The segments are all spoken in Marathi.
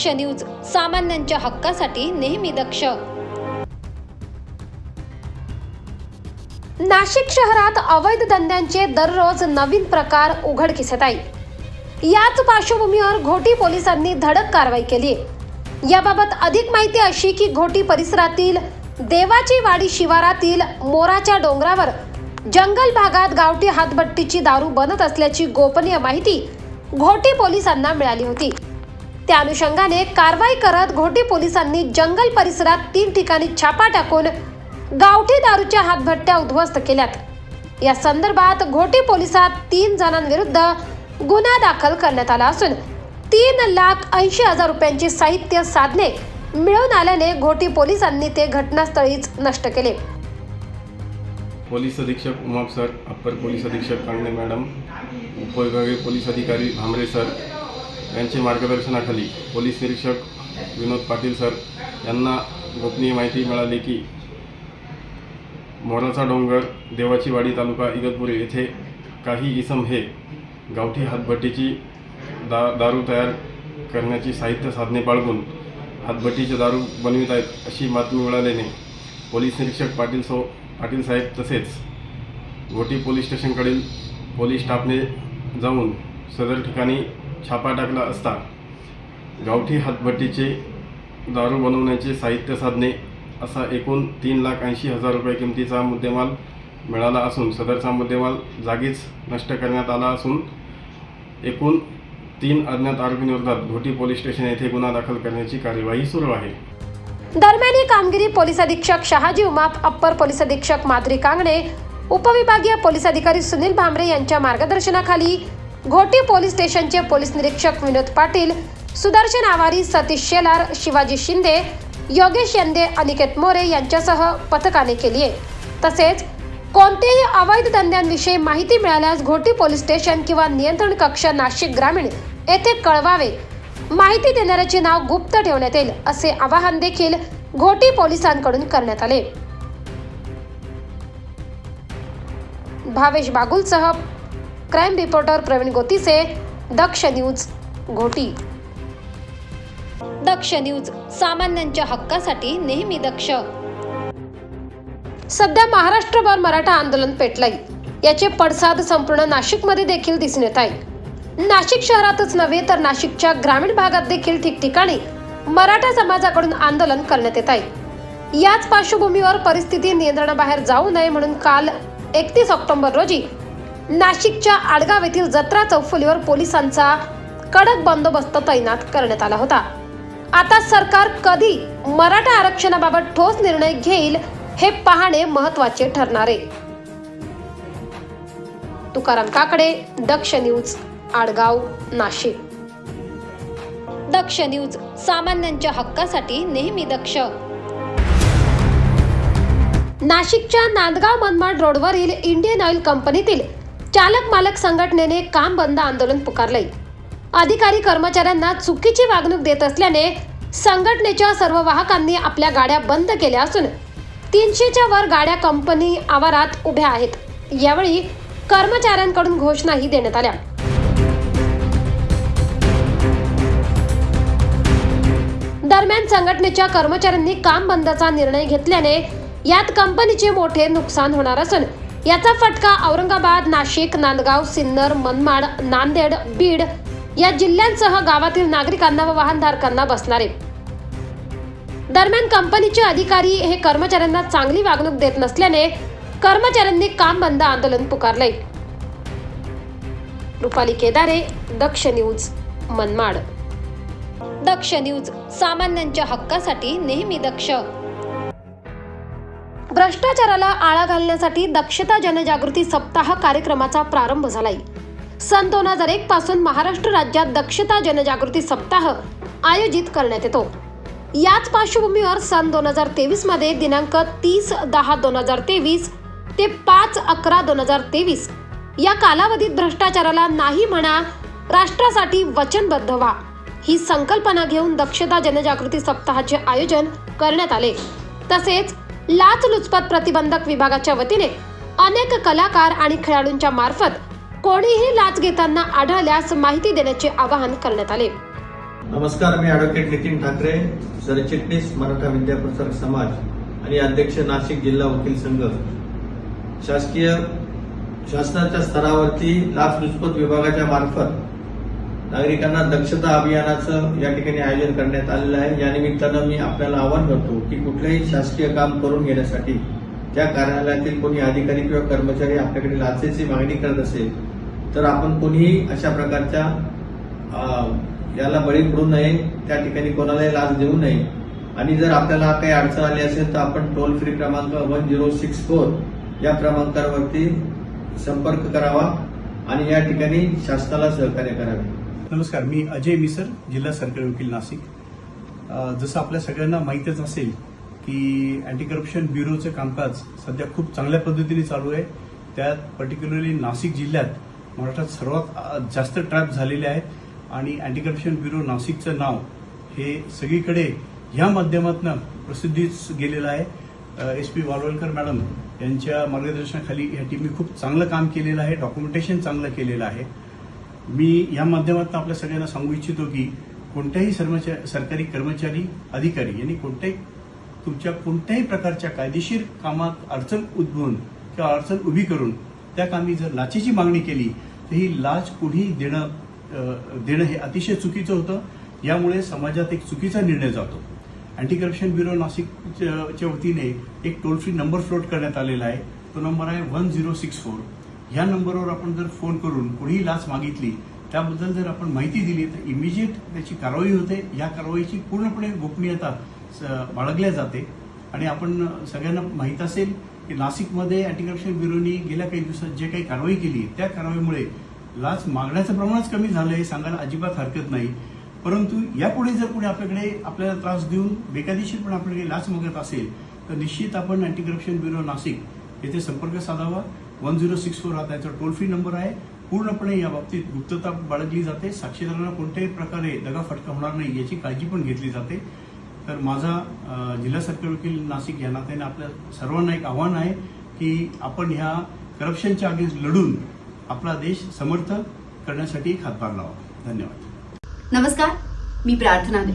दक्ष न्यूज, सामान्यांच्या हक्कासाठी नेहमी दक्ष. नाशिक शहरात अवैध धंद्यांचे दररोज नवीन प्रकार उघडकीस येत आहे. याच पार्श्वभूमीवर घोटी पोलिसांनी धडक कारवाई केली आहे. याबाबत अधिक माहिती अशी की घोटी परिसरातील देवाची वाडी शिवारातील मोराच्या डोंगरावर जंगल भागात गावठी हातभट्टीची दारू बनत असल्याची गोपनीय माहिती घोटी पोलिसांना मिळाली होती. त्या अनुषंगाने कारवाई करत घोटी पोलिसांनी जंगल परिसरात 3 ठिकाणी छापा टाकून गावठी दारूच्या हातभट्ट्या उद्ध्वस्त केल्यात. या संदर्भात घोटी पोलिसात 3 जणांविरुद्ध गुन्हा दाखल करण्यात आला असून 3,80,000 रुपयांची साहित्य साधने मिळून आल्याने घोटी पोलिसांनी ते घटनास्थळीच नष्ट केले. पोलीस अधीक्षक उमाप सर, अप्पर पोलीस अधीक्षक कांगणे मॅडम, उपविभागीय पोलीस अधिकारी भामरे सर यांच्या मार्गदर्शनाखाली पोलीस निरीक्षक विनोद पाटील सर यांना गोपनीय माहिती मिळाली की मोराचा डोंगर, देवाची वाडी, तालुका इगतपुरी येथे काही इसम हे गावठी हातभट्टीची दारू तयार करण्याची साहित्य साधने बाळगून हातभट्टीचे दारू बनवित आहेत अशी बातमी मिळाल्याने पोलीस निरीक्षक पाटील साहेब तसेच घोटी पोलीस स्टेशनकडील पोलीस स्टाफने जाऊन सदर ठिकाणी छापा टाकला असता गावठी हातभट्टीचे दारू बनवण्याचे साहित्य साधने असा एकूण 3,80,000 रुपये किमतीचा मुद्देमाल मिळाला असून सदरचा मुद्देमाल जागीच नष्ट करण्यात आला असून एकूण 3 अज्ञात आरोपींविरोधात घोटी पोलीस स्टेशन येथे गुन्हा दाखल करण्याची कार्यवाही सुरू आहे. दरम्यान ही कामगिरी पोलीस अधीक्षक शहाजी उमाप, अप्पर पोलीस अधीक्षक माधुरी कांगणे, उपविभागीय पोलीस अधिकारी सुनील भामरे यांच्या मार्गदर्शनाखाली घोटी पोलीस स्टेशनचे पोलीस निरीक्षक विनोद पाटील, सुदर्शन आवारी, सतीश शेलार, शिवाजी शिंदे, योगेश यंदे, अनिकेत मोरे यांच्यासह पथकाने केली आहे. तसेच कोणत्याही अवैध धंद्यांविषयी माहिती मिळाल्यास घोटी पोलीस स्टेशन किंवा नियंत्रण कक्ष नाशिक ग्रामीण येथे कळवावे. माहिती देणाऱ्याचे नाव गुप्त ठेवण्यात येईल असे आवाहन देखील घोटी पोलिसांकडून करण्यात आले. भावेश बागुलसह क्राईम रिपोर्टर प्रवीण गोतीसे, दक्ष न्यूज, घोटी. दक्ष न्यूज, सामान्यांच्या हक्कासाठी नेहमी दक्ष. सध्या महाराष्ट्रभर मराठा आंदोलन पेटलंय. याचे पडसाद संपूर्ण नाशिकमध्ये देखील दिसून येत आहे. नाशिक शहरातच नव्हे तर नाशिकच्या ग्रामीण भागात देखील ठिकठिकाणी मराठा समाजाकडून आंदोलन करण्यात येत आहे. याच पार्श्वभूमीवर परिस्थिती नियंत्रणाबाहेर जाऊ नये म्हणून काल 31 ऑक्टोबर रोजी नाशिकच्या आडगाव येथील जत्रा चौफुलीवर पोलिसांचा कडक बंदोबस्त तैनात करण्यात आला होता. आता सरकार कधी मराठा आरक्षणाबाबत ठोस निर्णय घेईल हे पाहणे महत्त्वाचे ठरणार आहे. तुकाराम काकडे, दक्ष न्यूज, आडगाव, नाशिक. दक्ष न्यूज, सामान्यांच्या हक्कासाठी नेहमी दक्ष. नाशिकच्या नांदगाव मनमाड रोडवरील इंडियन ऑइल कंपनीतील चालक मालक संघटनेने काम बंद आंदोलन पुकारले. अधिकारी कर्मचाऱ्यांना चुकीची वागणूक देत असल्याने संघटनेच्या सर्व वाहकांनी आपल्या गाड्या बंद केल्या असून 300च्या वर गाड्या कंपनी आवारात उभ्या आहेत. यावेळी कर्मचाऱ्यांकडून घोषणाही देण्यात आल्या. दरम्यान संघटनेच्या कर्मचाऱ्यांनी काम बंदचा निर्णय घेतल्याने यात कंपनीचे मोठे नुकसान होणार असून याचा फटका औरंगाबाद, नाशिक, नांदगाव, सिन्नर, मनमाड, नांदेड, बीड या जिल्ह्यांसह गावातील नागरिकांना व वाहनधारकांना बसणार आहे. दरम्यान कंपनीचे अधिकारी हे कर्मचाऱ्यांना चांगली वागणूक देत नसल्याने कर्मचाऱ्यांनी काम बंद आंदोलन पुकारले. रुपाली केदारे, दक्ष न्यूज, मनमाड. दक्ष न्यूज, सामान्यांच्या हक्कासाठी नेहमी दक्ष. भ्रष्टाचाराला आळा घालण्यासाठी दक्षता जनजागृती सप्ताह कार्यक्रमाचा प्रारंभ झालाय. सन 2001 पासून महाराष्ट्र राज्यात दक्षता जनजागृती सप्ताह आयोजित करण्यात येतो. याच पार्श्वभूमीवर सन 2023 मध्ये दिनांक 30/10/2023 ते 5/11/2023 या कालावधीत भ्रष्टाचाराला नाही म्हणा, राष्ट्रासाठी वचनबद्ध व्हा ही संकल्पना घेऊन दक्षता जनजागृती सप्ताहाचे आयोजन करण्यात आले. तसेच लाचलुचपत प्रतिबंधक विभागाच्या वतीने अनेक कलाकार आणि खेळाडूंच्या मार्फत कोणीही लाच घेताना आढळल्यास माहिती देण्याचे आवाहन करण्यात आले. नमस्कार, मी ॲडव्होकेट नितीन ठाकरे, सरचिटणीस मराठा विद्याप्रसारक समाज आणि अध्यक्ष नाशिक जिल्हा वकील संघ. शासनाच्या स्तरावरती लाचलुचपत विभागाच्या मार्फत नागरिकांना दक्षता अभियानाचं या ठिकाणी आयोजन करण्यात आलेलं आहे. या निमित्तानं मी आपल्याला आवाहन करतो की कुठलंही शासकीय काम करून घेण्यासाठी त्या कार्यालयातील कोणी अधिकारी किंवा कर्मचारी आपल्याकडे लाचेची मागणी करत असेल तर आपण कोणीही अशा प्रकारच्या याला बळी पडू नये, त्या ठिकाणी कोणालाही लाच देऊ नये. आणि जर आपल्याला काही अडचण आली असेल तर आपण टोल फ्री क्रमांक 1064 या क्रमांकावरती संपर्क करावा आणि या ठिकाणी शासनाला सहकार्य करावे. नमस्कार, मी अजय मिसर, जिल्हा सरकारी वकील नाशिक. जसं आपल्या सगळ्यांना माहीतच असेल की अँटी करप्शन ब्युरोचं कामकाज सध्या खूप चांगल्या पद्धतीने चालू आहे. त्यात पर्टिक्युलरली नाशिक जिल्ह्यात महाराष्ट्रात सर्वात जास्त ट्रॅप झालेले आहेत आणि अँटी करप्शन ब्युरो नाशिकचं नाव हे सगळीकडे या माध्यमातून प्रसिद्धीस गेलेलं आहे. SP वालवलकर मॅडम यांच्या मार्गदर्शनाखाली या टीमने खूप चांगलं काम केलेलं आहे, डॉक्युमेंटेशन चांगलं केलेलं आहे. मी या माध्यमातून आपल्या सगळ्यांना सांगू इच्छितो की कोणत्याही सरकारी कर्मचारी, अधिकारी यांनी तुमच्या कोणत्याही प्रकारच्या कायदेशीर कामात अडचण उद्भवून किंवा अडचण उभी करून त्या कामी जर लाचेची मागणी केली तर ही लाच कुणीही देणं हे अतिशय चुकीचं होतं. यामुळे समाजात एक चुकीचा निर्णय जातो. अँटी करप्शन ब्युरो नाशिकच्या वतीने एक टोल फ्री नंबर फ्लोट करण्यात आलेला आहे. तो नंबर आहे 1064. या नंबरवर आपण जर फोन करून कुणीही लाच मागितली, त्याबद्दल जर आपण माहिती दिली तर इमिजिएट त्याची कारवाई होते. या कारवाईची पूर्णपणे गोपनीयता बाळगल्या जाते. आणि आपण सगळ्यांना माहीत असेल की नाशिकमध्ये अँटी करप्शन ब्युरोनी गेल्या काही दिवसात जे काही कारवाई केली त्या कारवाईमुळे लाच मागण्याचं प्रमाणच कमी झालं हे सांगायला अजिबात हरकत नाही. परंतु यापुढे जर कोणी आपल्याला त्रास देऊन बेकायदेशीरपणे आपल्याकडे लाच मागत असेल तर निश्चित आपण अँटी करप्शन ब्युरो नाशिक येथे संपर्क साधावा. 1064 हा त्याचा टोल फ्री नंबर आहे. पूर्णपणे या बाबतीत गुप्तता बाळगली जाते. साक्षीदारांना कोणत्याही प्रकारे दगाफटका होणार नाही याची काळजी पण घेतली जाते. तर माझा जिल्हा सरकारी वकील नाशिक या नात्याने आपल्या सर्वांना एक आव्हान आहे की आपण ह्या करप्शनच्या अगेन्स्ट लढून आपला देश समर्थ करण्यासाठी एक हातभार लावा. धन्यवाद. नमस्कार, मी प्रार्थना दे.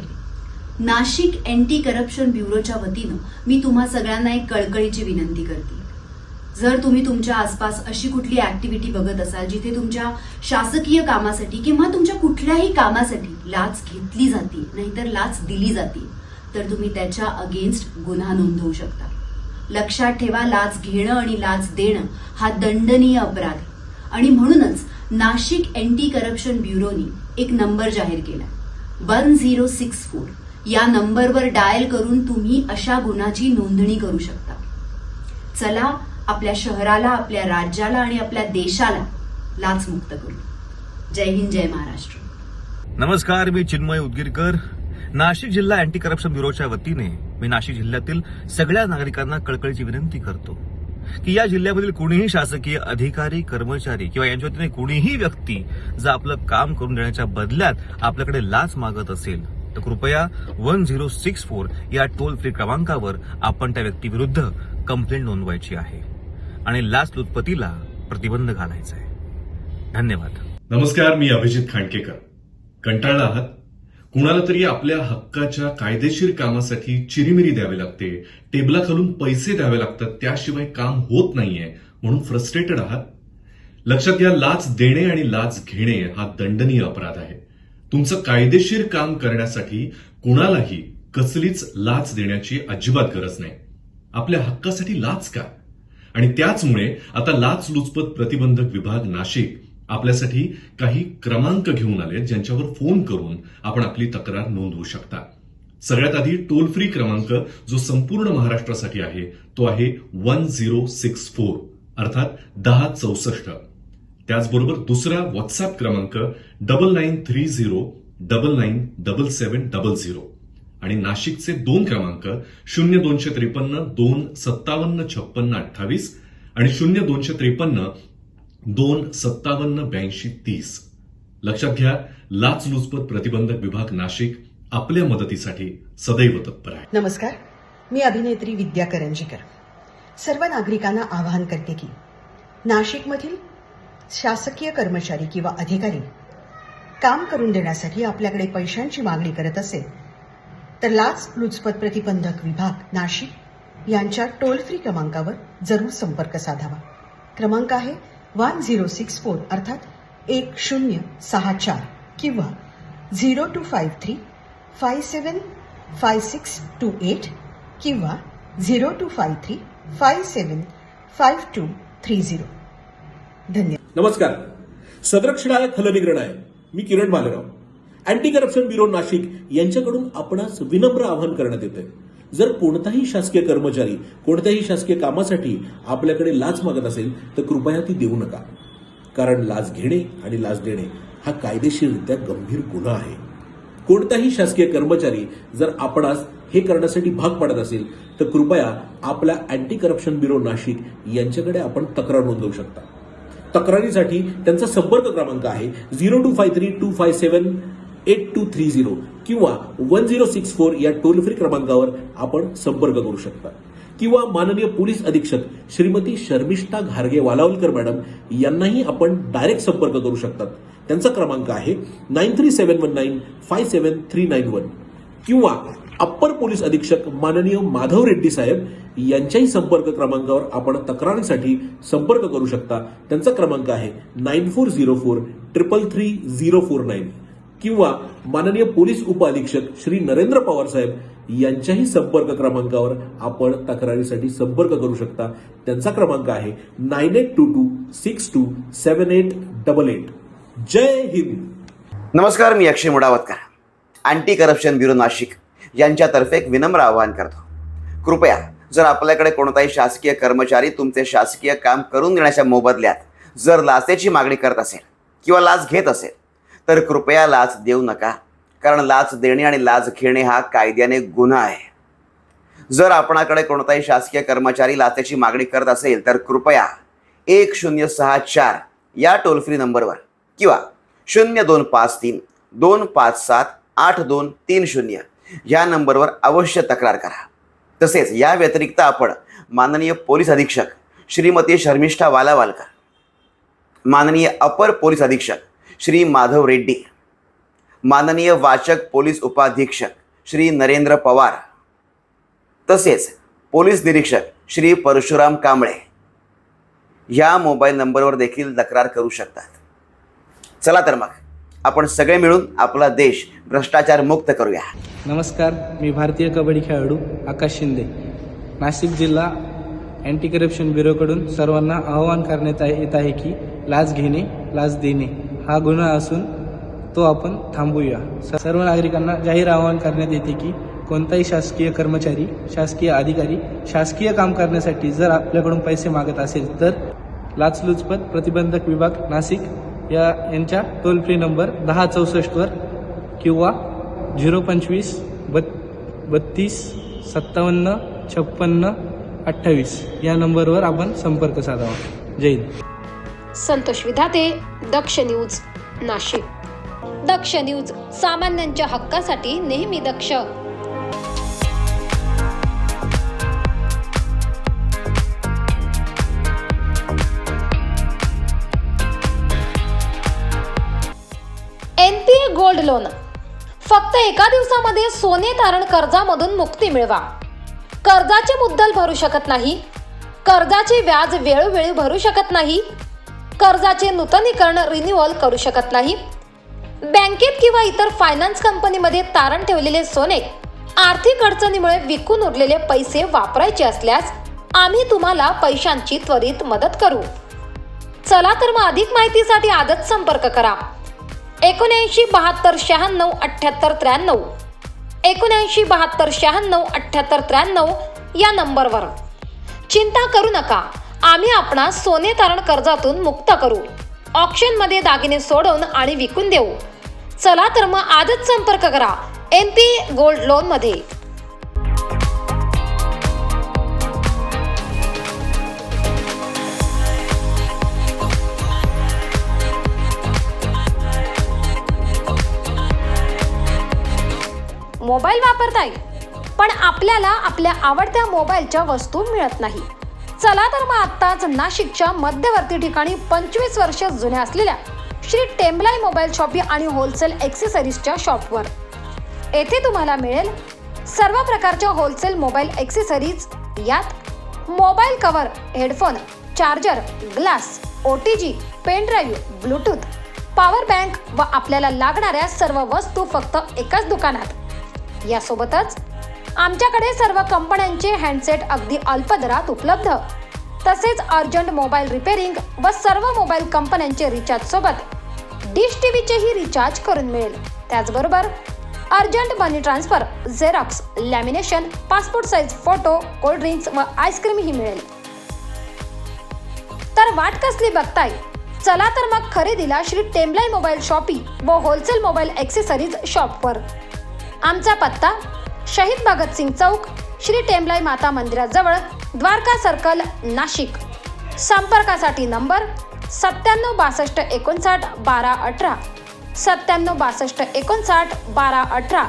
नाशिक अँटी करप्शन ब्युरोच्या वतीनं मी तुम्हा सगळ्यांना एक कळकळीची विनंती करते. जर तुम्ही तुमच्या आसपास अशी कुठली ऍक्टिव्हिटी बघत असाल जिथे तुमच्या शासकीय कामासाठी किंवा तुमच्या कुठल्याही कामासाठी लाच घेतली जाते नाहीतर लाच दिली जाते तर तुम्ही त्याच्या अगेन्स्ट गुन्हा नोंदवू शकता. लक्षात ठेवा, लाच घेणं आणि लाच देणं हा दंडनीय अपराध आहे. आणि म्हणूनच नाशिक अँटी करप्शन ब्युरोनी एक नंबर जाहीर केला, 1064. या नंबरवर डायल करून तुम्ही अशा गुन्ह्याची नोंदणी करू शकता. चला आपल्या शहराला, आपल्या राज्याला आणि आपल्या देशाला लाचमुक्त करू. जय हिंद, जय महाराष्ट्र. नमस्कार, मी चिन्मय उदगीरकर. नाशिक जिल्हा अँटी करप्शन ब्युरोच्या वतीने मी नाशिक जिल्ह्यातील सगळ्या नागरिकांना कळकळीची विनंती करतो की या जिल्ह्यामधील कोणीही शासकीय अधिकारी, कर्मचारी किंवा यांच्या वतीने कोणीही व्यक्ती जर आपलं काम करून देण्याच्या बदल्यात आपल्याकडे लाच मागत असेल तर कृपया 1064 या टोल फ्री क्रमांकावर आपण त्या व्यक्तीविरुद्ध कंप्लेंट नोंदवायची आहे आणि लाचलुचपतीला प्रतिबंध घालायचा आहे. धन्यवाद. नमस्कार, मी अभिजित खांडकेकर. कंटाळला आहात? कुणाला तरी आपल्या हक्काच्या कायदेशीर कामासाठी चिरीमिरी द्यावी लागते, टेबलाखालून पैसे द्यावे लागतात, त्याशिवाय काम होत नाहीये म्हणून फ्रस्ट्रेटेड आहात? लक्षात घ्या, लाच देणे आणि लाच घेणे हा दंडनीय अपराध आहे. तुमचं कायदेशीर काम करण्यासाठी कुणालाही कसलीच लाच देण्याची अजिबात गरज नाही. आपल्या हक्कासाठी लाच का? आणि त्याचमुळे आता लाचलुचपत प्रतिबंधक विभाग नाशिक आपल्यासाठी काही क्रमांक घेऊन आले ज्यांच्यावर फोन करून आपण आपली तक्रार नोंदवू शकता. सगळ्यात आधी टोल फ्री क्रमांक जो संपूर्ण महाराष्ट्रासाठी आहे तो आहे 1064 अर्थात 1064. त्याचबरोबर दुसरा व्हॉट्सअप क्रमांक 9930997700 आणि नाशिकचे 2 क्रमांक 0253 2575628 आणि 0253 2578230. लक्षात घ्या, लाचलुचपत प्रतिबंधक विभाग नाशिक आपल्या मदतीसाठी सदैव तत्पर आहे. नमस्कार, मी अभिनेत्री विद्या करंजीकर. सर्व नागरिकांना आवाहन करते की नाशिकमधील शासकीय कर्मचारी किंवा अधिकारी काम करून देण्यासाठी आपल्याकडे पैशांची मागणी करत असेल तर लाचलुचपत प्रतिबंधक विभाग नाशिक यांच्या टोल फ्री क्रमांकावर जरूर संपर्क साधावा. क्रमांक आहे 1064 अर्थात 1064 किंवा 0253 575628 किंवा 0253 575230. धन्यवाद. नमस्कार. सदरक्षण आहे फलनिग्रहण आहे. मी Kiran Bhalerao. Anti corruption bureau Nashik यांच्याकडून आपणास विनम्र आवाहन करण्यात येते. जर कोणताही शासकीय कर्मचारी कोणत्याही शासकीय कामासाठी आपल्याकडे लाच मागत असेल तर कृपया ती देऊ नका. कारण लाच घेणे आणि लाच देणे हा कायदेशीररित्या गंभीर गुन्हा आहे. कोणताही शासकीय कर्मचारी जर आपणास हे करण्यासाठी भाग पाडत असेल तर कृपया आपल्या अँटी करप्शन ब्युरो नाशिक यांच्याकडे आपण तक्रार नोंदवू शकता. तक्रारीसाठी त्यांचा संपर्क क्रमांक आहे 0253257823 किंवा 1064 या टोल फ्री क्रमांकावर आपण संपर्क करू शकता. किंवा माननीय पोलीस अधीक्षक श्रीमती शर्मिष्ठा घारगे वालावलकर मॅडम यांनाही आपण डायरेक्ट संपर्क करू शकतात. त्यांचा क्रमांक आहे 9371957391 किंवा अप्पर पोलीस अधीक्षक माननीय माधव रेड्डी साहेब यांच्याही संपर्क क्रमांकावर आपण तक्रारीसाठी संपर्क करू शकता. त्यांचा क्रमांक आहे 9404333049 किंवा माननीय पोलीस उप अधीक्षक श्री नरेंद्र पवार साहेब यांच्याही संपर्क क्रमांकावर आपण तक्रारीसाठी संपर्क करू शकता. त्यांचा क्रमांक आहे 9822627888. जय हिंद. नमस्कार, मी अक्षय मुडावतकर. अँटी करप्शन ब्युरो नाशिक यांच्यातर्फे एक विनम्र आवाहन करतो. कृपया जर आपल्याकडे कोणताही शासकीय कर्मचारी तुमचे शासकीय काम करून देण्याच्या मोबदल्यात जर लाचेची मागणी करत असेल किंवा लाच घेत असेल तर कृपया लाच देऊ नका. कारण लाच देणे आणि लाच घेणे हा कायद्याने गुन्हा आहे. जर आपणाकडे कोणताही शासकीय कर्मचारी लाचेची मागणी करत असेल तर कृपया 1064 या टोल फ्री नंबरवर किंवा 0253 257 8230 या नंबरवर अवश्य तक्रार करा. तसेच या व्यतिरिक्त आपण माननीय पोलीस अधीक्षक श्रीमती शर्मिष्ठा वालावालकर, माननीय अपर पोलीस अधीक्षक श्री माधव रेड्डी, माननीय वाचक पोलीस उपाधीक्षक श्री नरेंद्र पवार तसेच पोलीस निरीक्षक श्री परशुराम कांबळे या मोबाईल नंबरवर देखील तक्रार करू शकतात. चला तर मग आपण सगळे मिळून आपला देश भ्रष्टाचार मुक्त करूया. नमस्कार, मी भारतीय कबड्डी खेळाडू आकाश शिंदे. नाशिक जिल्हा अँटी करप्शन ब्युरोकडून सर्वांना आवाहन करण्यात येत आहे की लाच घेणे, लाच देणे हा गुन्हा असून तो आपण थांबवूया. सर्व नागरिकांना जाहीर आवाहन करण्यात येते की कोणताही शासकीय कर्मचारी, शासकीय अधिकारी शासकीय काम करण्यासाठी जर आपल्याकडून पैसे मागत असेल तर लाचलुचपत प्रतिबंधक विभाग नाशिक यांच्या टोल फ्री नंबर 1064 किंवा 025 32 57 56 28 या नंबरवर आपण संपर्क साधावा. जय हिंद. संतोष विधाते, दक्ष न्यूज, नाशिक. दक्ष न्यूज, सामान्यांच्या हक्कासाठी नेहमी दक्ष. NPA गोल्ड लोन, फक्त एका दिवसामध्ये सोने तारण कर्जामधून मुक्ती मिळवा. कर्जाचे मुद्दल भरू शकत नाही, कर्जाचे व्याज वेळोवेळी भरू शकत नाही, कर्जाचे नूतनीकरण रिन्युअल करू शकत नाही, बँकेत किंवा इतर फायनान्स कंपनीमध्ये तारण ठेवलेले सोने आर्थिक अडचणीमुळे विकून उरलेले पैसे वापरायचे असल्यास आम्ही तुम्हाला पैशांची त्वरित मदत करू. चला तर मग अधिक माहितीसाठी आजच संपर्क करा. 79 72 96 78 93 79 72 96 78 93 या नंबरवर. चिंता करू नका, आम्ही आपणास सोने तारण कर्जातून मुक्त करू. ऑक्शनमध्ये दागिने सोडवून आणि विकून देऊ. चला तर मग आजच संपर्क करा NPA गोल्ड लोन मध्ये. मोबाईल वापरताय पण आपल्याला आपल्या आवडत्या मोबाईलच्या वस्तू मिळत नाही. चला तर मग आत्ताच नाशिकच्या मध्यवर्ती ठिकाणी 25 वर्ष जुन्या असलेल्या श्री टेम्बलाई मोबाईल शॉपी आणि होलसेल ॲक्सेसरीजच्या शॉपवर. येथे तुम्हाला मिळेल सर्व प्रकारच्या होलसेल मोबाईल ॲक्सेसरीज. यात mobile cover, headphone, charger, glass, OTG, pen drive, Bluetooth, power bank व आपल्याला लागणाऱ्या सर्व वस्तू फक्त एकाच दुकानात. यासोबतच आमच्याकडे सर्व कंपन्यांचे हँडसेट अगदी अल्प दरात उपलब्ध. तसेच अर्जंट मोबाईल रिपेअरिंग व सर्व मोबाईल कंपन्यांचे रिचार्ज सोबत डिश टीव्हीचेही रिचार्ज करून मिळेल. त्याचबरोबर urgent money transfer, xerox, lamination, passport size photo, cold drinks व आईस्क्रीमही मिळेल. तर वाट कसली बघताय? चला तर मग खरेदीला श्री टेम्बलाई मोबाईल शॉपी व होलसेल मोबाईल ॲक्सेसरीज शॉपवर. आमचा पत्ता शहीद भगतसिंग चौक, श्री टेम्बलाई माता मंदिराजवळ, द्वारका सर्कल, नाशिक. संपर्कासाठी नंबर 9762591218, 9762591218.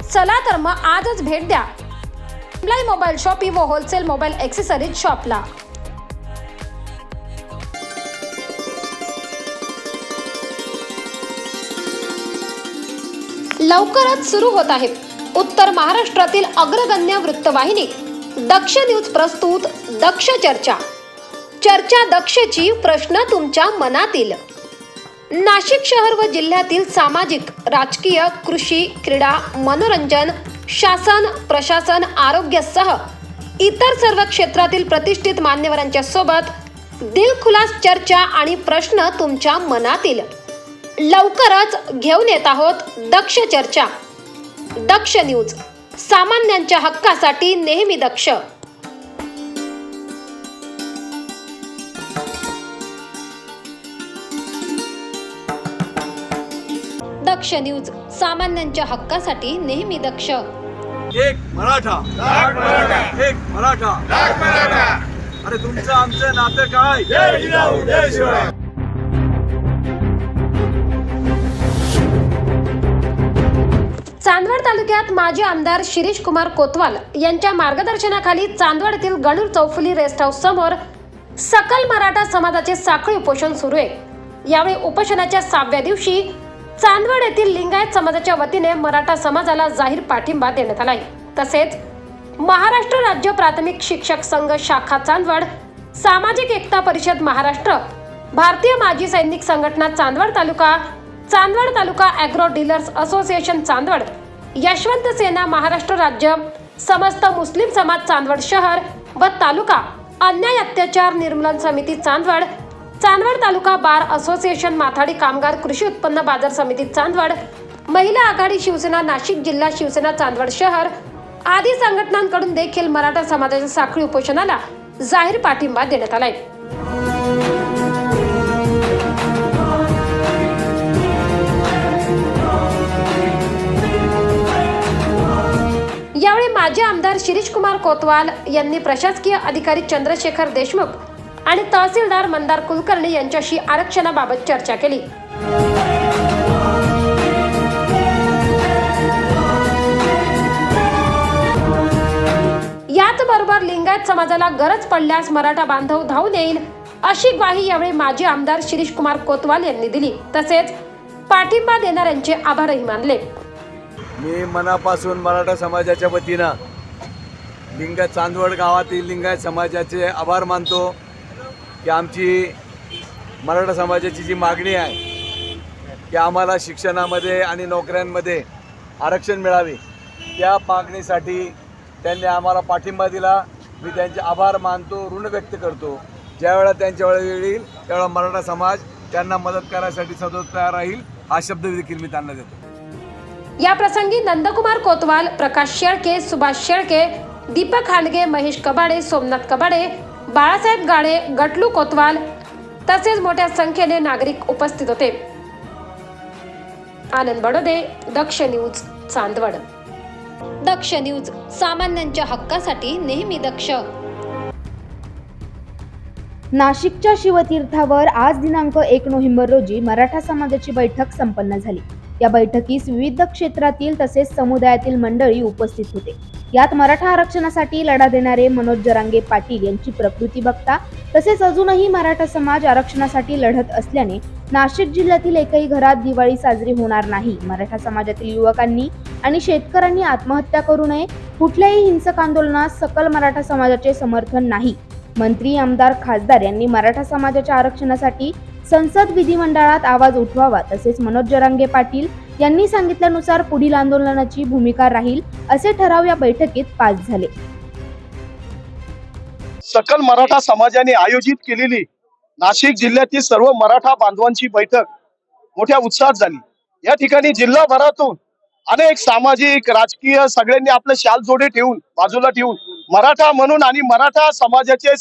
चला तर मग आजच भेट द्या टेम्बलाई मोबाईल शॉपी व होलसेल मोबाईल ॲक्सेसरीज शॉपला. लवकरच सुरू होत आहे उत्तर महाराष्ट्रातील अग्रगण्य वृत्तवाहिनी दक्ष न्यूज प्रस्तुत दक्ष चर्चा. चर्चा दक्षची, प्रश्न तुमच्या मनातील. नाशिक शहर व जिल्ह्यातील सामाजिक, राजकीय, कृषी, क्रीडा, मनोरंजन, शासन, प्रशासन, आरोग्यासह इतर सर्व क्षेत्रातील प्रतिष्ठित मान्यवरांच्या सोबत दिलखुलास चर्चा आणि प्रश्न तुमच्या मनातील. लवकरच घेऊन येत आहोत दक्ष चर्चा. दक्ष न्यूज, सामान्यांच्या हक्कासाठी नेहमी दक्ष. दक्ष न्यूज, सामान्यांच्या हक्कासाठी नेहमी दक्ष. एक मराठा, एक मराठा. अरे तुमचं आमचं नातं काय? जय जिजाऊ, जय शिवराय. चांदवड तालुक्यात माजी आमदार शिरीष कुमार कोतवाल यांच्या मार्गदर्शनाखाली चांदवड येथील गणूर चौफुली रेस्ट हाऊस समोर सकल मराठा समाजाचे साखळी उपोषण सुरू आहे. यावेळी उपोषणाच्या 6व्या दिवशी चांदवड येथील लिंगायत समाजाच्या वतीने मराठा समाजाला जाहीर पाठिंबा देण्यात आला आहे. तसेच महाराष्ट्र राज्य प्राथमिक शिक्षक संघ शाखा चांदवड, सामाजिक एकता परिषद महाराष्ट्र, भारतीय माजी सैनिक संघटना Chandwad taluka, Chandwad taluka agro dealers association Chandwad, Yashwant Sena Maharashtra राज्य, समस्त मुस्लिम समाज चांदवड शहर व तालुका, अन्याय अत्याचार निर्मूलन समिती चांदवड, चांदवड तालुका बार असोसिएशन, माथाडी कामगार कृषी उत्पन्न बाजार समिती चांदवड, महिला आघाडी शिवसेना नाशिक जिल्हा, शिवसेना चांदवड शहर आदी संघटनांकडून देखील मराठा समाजाच्या साखळी उपोषणाला जाहीर पाठिंबा देण्यात आलाय. यावेळी माजी आमदार शिरीष कुमार कोतवाल यांनी प्रशासकीय अधिकारी चंद्रशेखर देशमुख आणि तहसीलदार मंदार कुलकर्णी यांच्याशी आरक्षणाबाबत चर्चा केली. याचबरोबर लिंगायत समाजाला गरज पडल्यास मराठा बांधव धावून येईल अशी ग्वाही यावेळी माजी आमदार शिरीष कुमार कोतवाल यांनी दिली. तसेच पाठिंबा देणाऱ्यांचे आभारही मानले. मी मनापासून मराठा समाजाच्या वतीनं लिंगायत चांदवड गावातील लिंगायत समाजाचे आभार मानतो की आमची मराठा समाजाची जी मागणी आहे की आम्हाला शिक्षणामध्ये आणि नोकऱ्यांमध्ये आरक्षण मिळावे, त्या मागणीसाठी त्यांनी आम्हाला पाठिंबा दिला. मी त्यांचे आभार मानतो, ऋण व्यक्त करतो. ज्यावेळेला त्यांच्या वेळ येईल त्यावेळेला मराठा समाज त्यांना मदत करायसाठी सतत तयार राहील, हा शब्द देखील मी त्यांना देतो. या प्रसंगी नंदकुमार कोतवाल, प्रकाश शेळके, सुभाष शेळके, दीपक हांडगे, महेश कबाडे, सोमनाथ कबाडे, बाळासाहेब गाडे, गटलू कोतवाल तसेच मोठ्या संख्येने नागरिक उपस्थित होते. आनंद बडोदे, दक्ष न्यूज, चांदवड. दक्ष न्यूज, सामान्यांच्या हक्कासाठी नेहमी दक्ष. नाशिकच्या शिवतीर्थावर आज दिनांक 1 नोव्हेंबर रोजी मराठा समाजाची बैठक संपन्न झाली. या बैठकीस विविध क्षेत्रातील तसेच समुदायातील मंडळी उपस्थित होते. यात मराठा आरक्षणासाठी लढा देणारे मनोज जरांगे पाटील यांची प्रकृती बघता तसेच अजूनही मराठा समाज आरक्षणासाठी लढत असल्याने नाशिक जिल्ह्यातील एकही घरात दिवाळी साजरी होणार नाही. मराठा समाजातील युवकांनी आणि शेतकऱ्यांनी आत्महत्या करू नये. कुठल्याही हिंसक आंदोलनास सकल मराठा समाजाचे समर्थन नाही. मंत्री, आमदार, खासदार यांनी मराठा समाजाच्या आरक्षणासाठी संसद विधिमंडळात आवाज उठवावा. तसेच मनोज जरांगे पाटील यांनी सांगितल्यानुसार पुढील आंदोलनाची भूमिका राहील असे ठराव या बैठकीत पास झाले. सकल मराठा समाजाने आयोजित केलेली नाशिक जिल्ह्यातील सर्व मराठा बांधवांची बैठक मोठ्या उत्साहात झाली. या ठिकाणी जिल्हाभरातून अनेक सामाजिक, राजकीय सगळ्यांनी आपले शाल जोडे ठेवून बाजूला ठेवून मराठा म्हणून आणि मराठा समाजाचे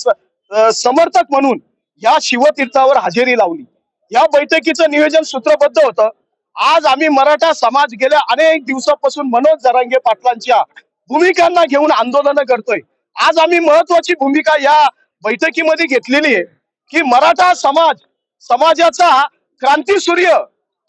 समर्थक म्हणून या शिवतीर्थावर हजेरी लावली. या बैठकीचं नियोजन सूत्रबद्ध होतं. आज आम्ही मराठा समाज गेल्या अनेक दिवसापासून मनोज जरांगे पाटलांच्या भूमिकांना घेऊन आंदोलन करतोय. आज आम्ही महत्वाची भूमिका या बैठकीमध्ये घेतलेली आहे की मराठा समाजाचा क्रांती सूर्य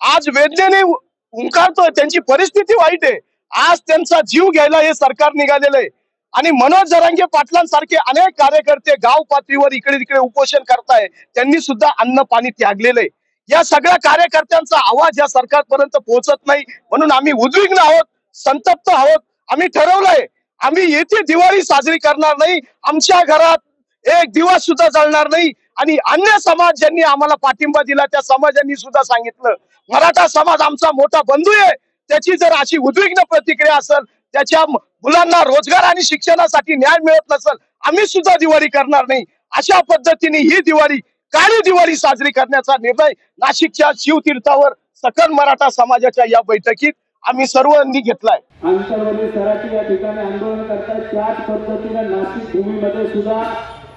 आज वेदनेने हुंकारतोय. त्यांची परिस्थिती वाईट आहे. आज त्यांचा जीव घ्यायला हे सरकार निघालेलं आहे आणि मनोज जरांगे पाटलांसारखे अनेक कार्यकर्ते गाव पातळीवर इकडे तिकडे उपोषण करताय. त्यांनी सुद्धा अन्न पाणी त्यागलेलं आहे. या सगळ्या कार्यकर्त्यांचा आवाज या सरकारपर्यंत पोहोचत नाही म्हणून आम्ही उद्विग्न आहोत, संतप्त आहोत. आम्ही ठरवलंय आम्ही येथे दिवाळी साजरी करणार नाही. आमच्या घरात एक दिवस सुद्धा जळणार नाही. आणि अन्य समाज ज्यांनी आम्हाला पाठिंबा दिला त्या समाजांनी सुद्धा सांगितलं मराठा समाज आमचा मोठा बंधू आहे. त्याची जर अशी उद्विग्न प्रतिक्रिया असेल, त्याच्या मुलांना रोजगार आणि शिक्षणासाठी न्याय मिळत नसेल, आम्ही सुद्धा दिवाळी करणार नाही. अशा पद्धतीने ही दिवाळी काळी दिवाळी साजरी करण्याचा निर्णय नाशिकच्या शिवतीर्थावर सकल मराठा समाजाच्या या बैठकीत आम्ही सर्वांनी घेतलाय. आंतरवाली सराठी या ठिकाणी आंदोलन करतात. त्याच पद्धतीने नाशिक भूमीमध्ये सुद्धा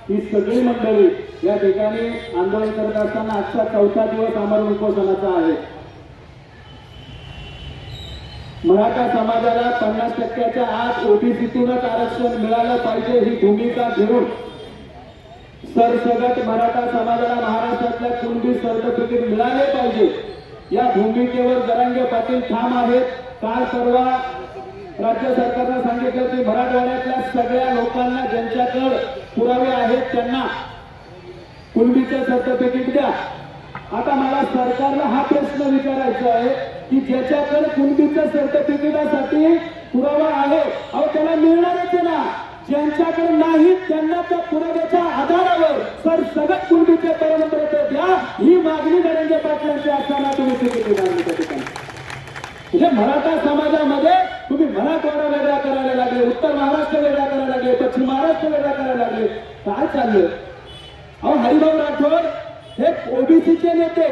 ही सगळी मंडळी या ठिकाणी आंदोलन करत असताना आजचा 4था दिवस आमरण उपोषणाचा आहे. मराठा समाजाला 50% आत ओबीसीतूनच आरक्षण मिळालं पाहिजे ही भूमिका घेऊन सरसगट मराठा समाजाला महाराष्ट्रातल्या कुणबी सर्टिफिकेट मिळाले पाहिजे या भूमिकेवर जरांगे पाटील ठाम आहेत. काल परवा राज्य सरकारनं सांगितलं की मराठवाड्यातल्या सगळ्या लोकांना ज्यांच्याकडे पुरावे आहेत त्यांना कुणबीचं सर्टिफिकेट द्या. आता मला सरकारला हा प्रश्न विचारायचा आहे की ज्याच्याकडे कुणबीच्या सर्टिफिकेटासाठी पुरावा आहे अहो त्याला मिळणारच आहे ना. ज्यांच्याकडे नाही त्यांना त्या पुराव्याच्या आधारावर सरसगट कुणबीचे प्रमाणपत्र द्या ही मागणी जरांगे पाटलांची असताना तुम्ही तिकीट मागणी त्या ठिकाणी म्हणजे मराठा समाजामध्ये तुम्ही मराठवाडा वेगळा करायला लागले, उत्तर महाराष्ट्र वेगळा करायला लागले, पश्चिम महाराष्ट्र वेगळा करायला लागले. काय चाललंय? अहो हरिभाऊ राठोड हे ओबीसीचे नेते.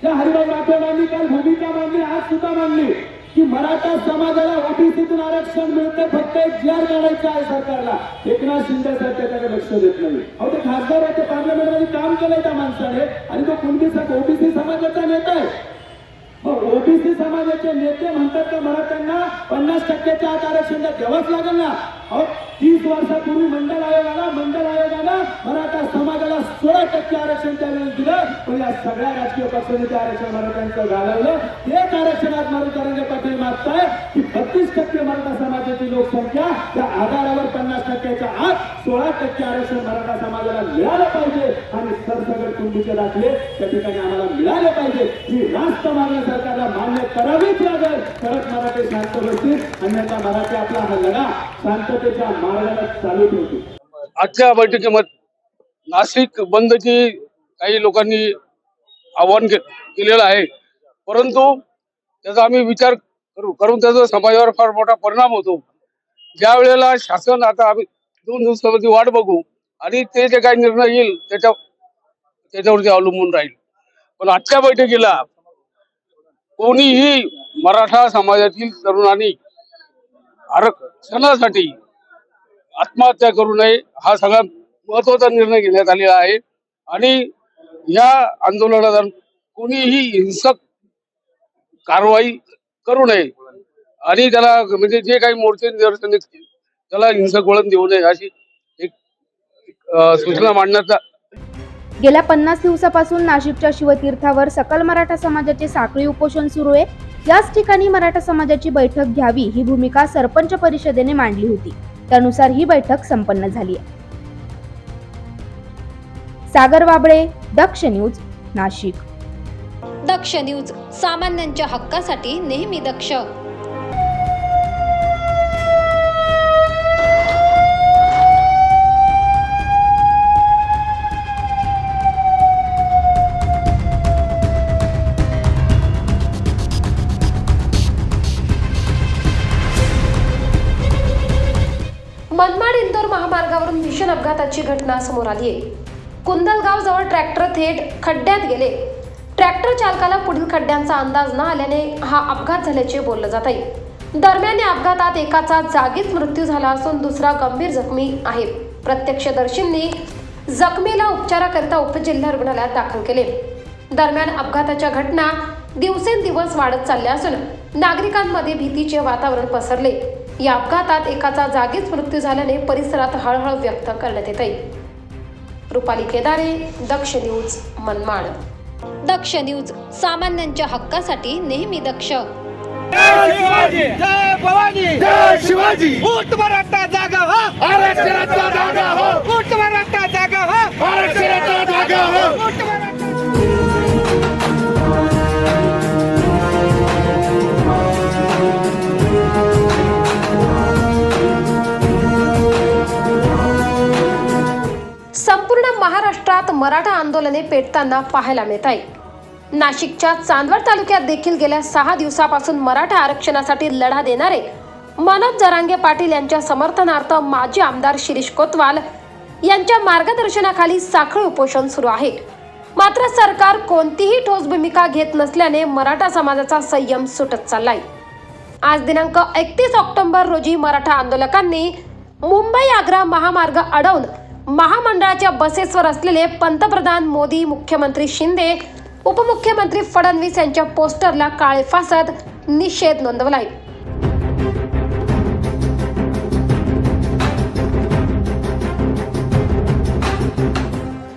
त्या हरिभाऊ राठोडांनी काल भूमिका मांडली, आज सुद्धा मांडली की मराठा समाजाला ओबीसीतून आरक्षण मिळते, फक्त एक जार काढायचा आहे सरकारला. एकनाथ शिंदे साहेब त्याच्याकडे लक्ष देत नाही. अहो ते खासदार होते, पार्लमेंटमध्ये काम केलंय त्या माणसाने आणि तो ओबीसी समाजाचा नेता आहे. ओबीसी समाजाचे नेते म्हणतात का मराठ्यांना 50% आत आरक्षण द्यावंच लागेल ना. अहो 30 वर्षापूर्वी मंडल आयोगानं मराठा समाजाला 16% आरक्षण त्यावेळेस दिलं. पण या सगळ्या राजकीय पक्षांनी ते आरक्षण मराठ्यांचं घालवलं. तेच आरक्षण आज मनोज जरांगे पाटील मागताय की 32% मराठा समाजाची लोकसंख्या त्या आधारावर 50%च्या आत 16% आरक्षण मराठा समाजाला मिळालं पाहिजे आणि सरसगट कुणबीचे दाखले त्या ठिकाणी आम्हाला मिळाले पाहिजे. ही राष्ट्र मागणी सरकारला मान्य करावीच लागेल, तरच मराठी शांत बसतील. अन्यथा मराठी आपला हा लढा शांततेच्या मार्गाने चालू ठेवतील. आजच्या बैठकीमध्ये नाशिक बंदची काही लोकांनी आवाहन केलेलं आहे, परंतु त्याचा आम्ही विचार करून त्याचा समाजावर फार मोठा परिणाम होतो. ज्या वेळेला शासन आता आम्ही 2 दिवसामध्ये वाट बघू आणि ते जे काही निर्णय येईल त्याच्यावरती अवलंबून राहील. पण आजच्या बैठकीला कोणीही मराठा समाजातील तरुणांनी आरक्षणासाठी आत्महत्या करू नये हा सगळ्यात महत्वाचा निर्णय घेण्यात आलेला आहे. आणि या आंदोलनात कोणीही हिंसक कारवाई करू नये आणि त्याला म्हणजे जे काही मोर्चे निदर्शन त्याला हिंसक वळण देऊ नये अशी एक सूचना मांडण्याचा गेल्या 50 दिवसापासून नाशिकच्या शिवतीर्थावर सकल मराठा समाजाचे साखळी उपोषण सुरू आहे. याच ठिकाणी मराठा समाजाची बैठक घ्यावी ही भूमिका सरपंच परिषदेने मांडली होती. त्यानुसार ही बैठक संपन्न झाली आहे. सागर वाबळे, दक्ष न्यूज, नाशिक. दक्ष न्यूज, सामान्यांच्या हक्कासाठी नेहमी दक्ष. मनमाड इंदोर महामार्गावरून भीषण अपघाताची घटना समोर आली आहे. कुंदलगाव जवळ ट्रॅक्टर थेट खड्ड्यात गेले. ट्रॅक्टर चालकाला पुढील खड्ड्यांचा अंदाज न आल्याने हा अपघात झाल्याचे बोललं जात आहे. दरम्यान या अपघातात एकाचा जागीच मृत्यू झाला असून दुसरा गंभीर जखमी आहे. प्रत्यक्षदर्शींनी जखमीला उपचाराकरिता उपजिल्हा रुग्णालयात दाखल केले. दरम्यान अपघाताच्या घटना दिवसेंदिवस वाढत चालल्या असून नागरिकांमध्ये भीतीचे वातावरण पसरले. या अपघातात एकाचा जागीच मृत्यू झाल्याने परिसरात हळहळ व्यक्त करण्यात येत आहे. रुपाली केदारे, दक्ष न्यूज, मनमाड. दक्ष न्यूज, सामान्यांच्या हक्कासाठी नेहमी दक्ष. जय शिवाजी, जय भवानी, जय शिवाजी. ऊट मराठा जागा हो, आरक्षणाचा जागा हो. ऊट मराठा जागा हो, आरक्षणाचा जागा हो. ऊट मराठा. संपूर्ण महाराष्ट्रात मराठा आंदोलने पेटताना पाहायला मिळत आहे. नाशिकच्या चांदवड तालुक्यात देखील गेल्या 6 दिवसापासून मराठा आरक्षणासाठी लढा देणारे मनोज जरांगे पाटील यांच्या समर्थनार्थ माजी आमदार शिरीष कोतवाल यांच्या मार्गदर्शनाखाली साखळी उपोषण सुरू आहे. मात्र सरकार कोणतीही ठोस भूमिका घेत नसल्याने मराठा समाजाचा संयम सुटत चाललाय. आज दिनांक 31 ऑक्टोबर रोजी मराठा आंदोलकांनी मुंबई आग्रा महामार्ग अडवून महामंडळाच्या बसेसवर असलेले पंतप्रधान मोदी, मुख्यमंत्री शिंदे, उपमुख्यमंत्री फडणवीस यांच्या पोस्टरला काळे फासत निषेध नोंदवलाय.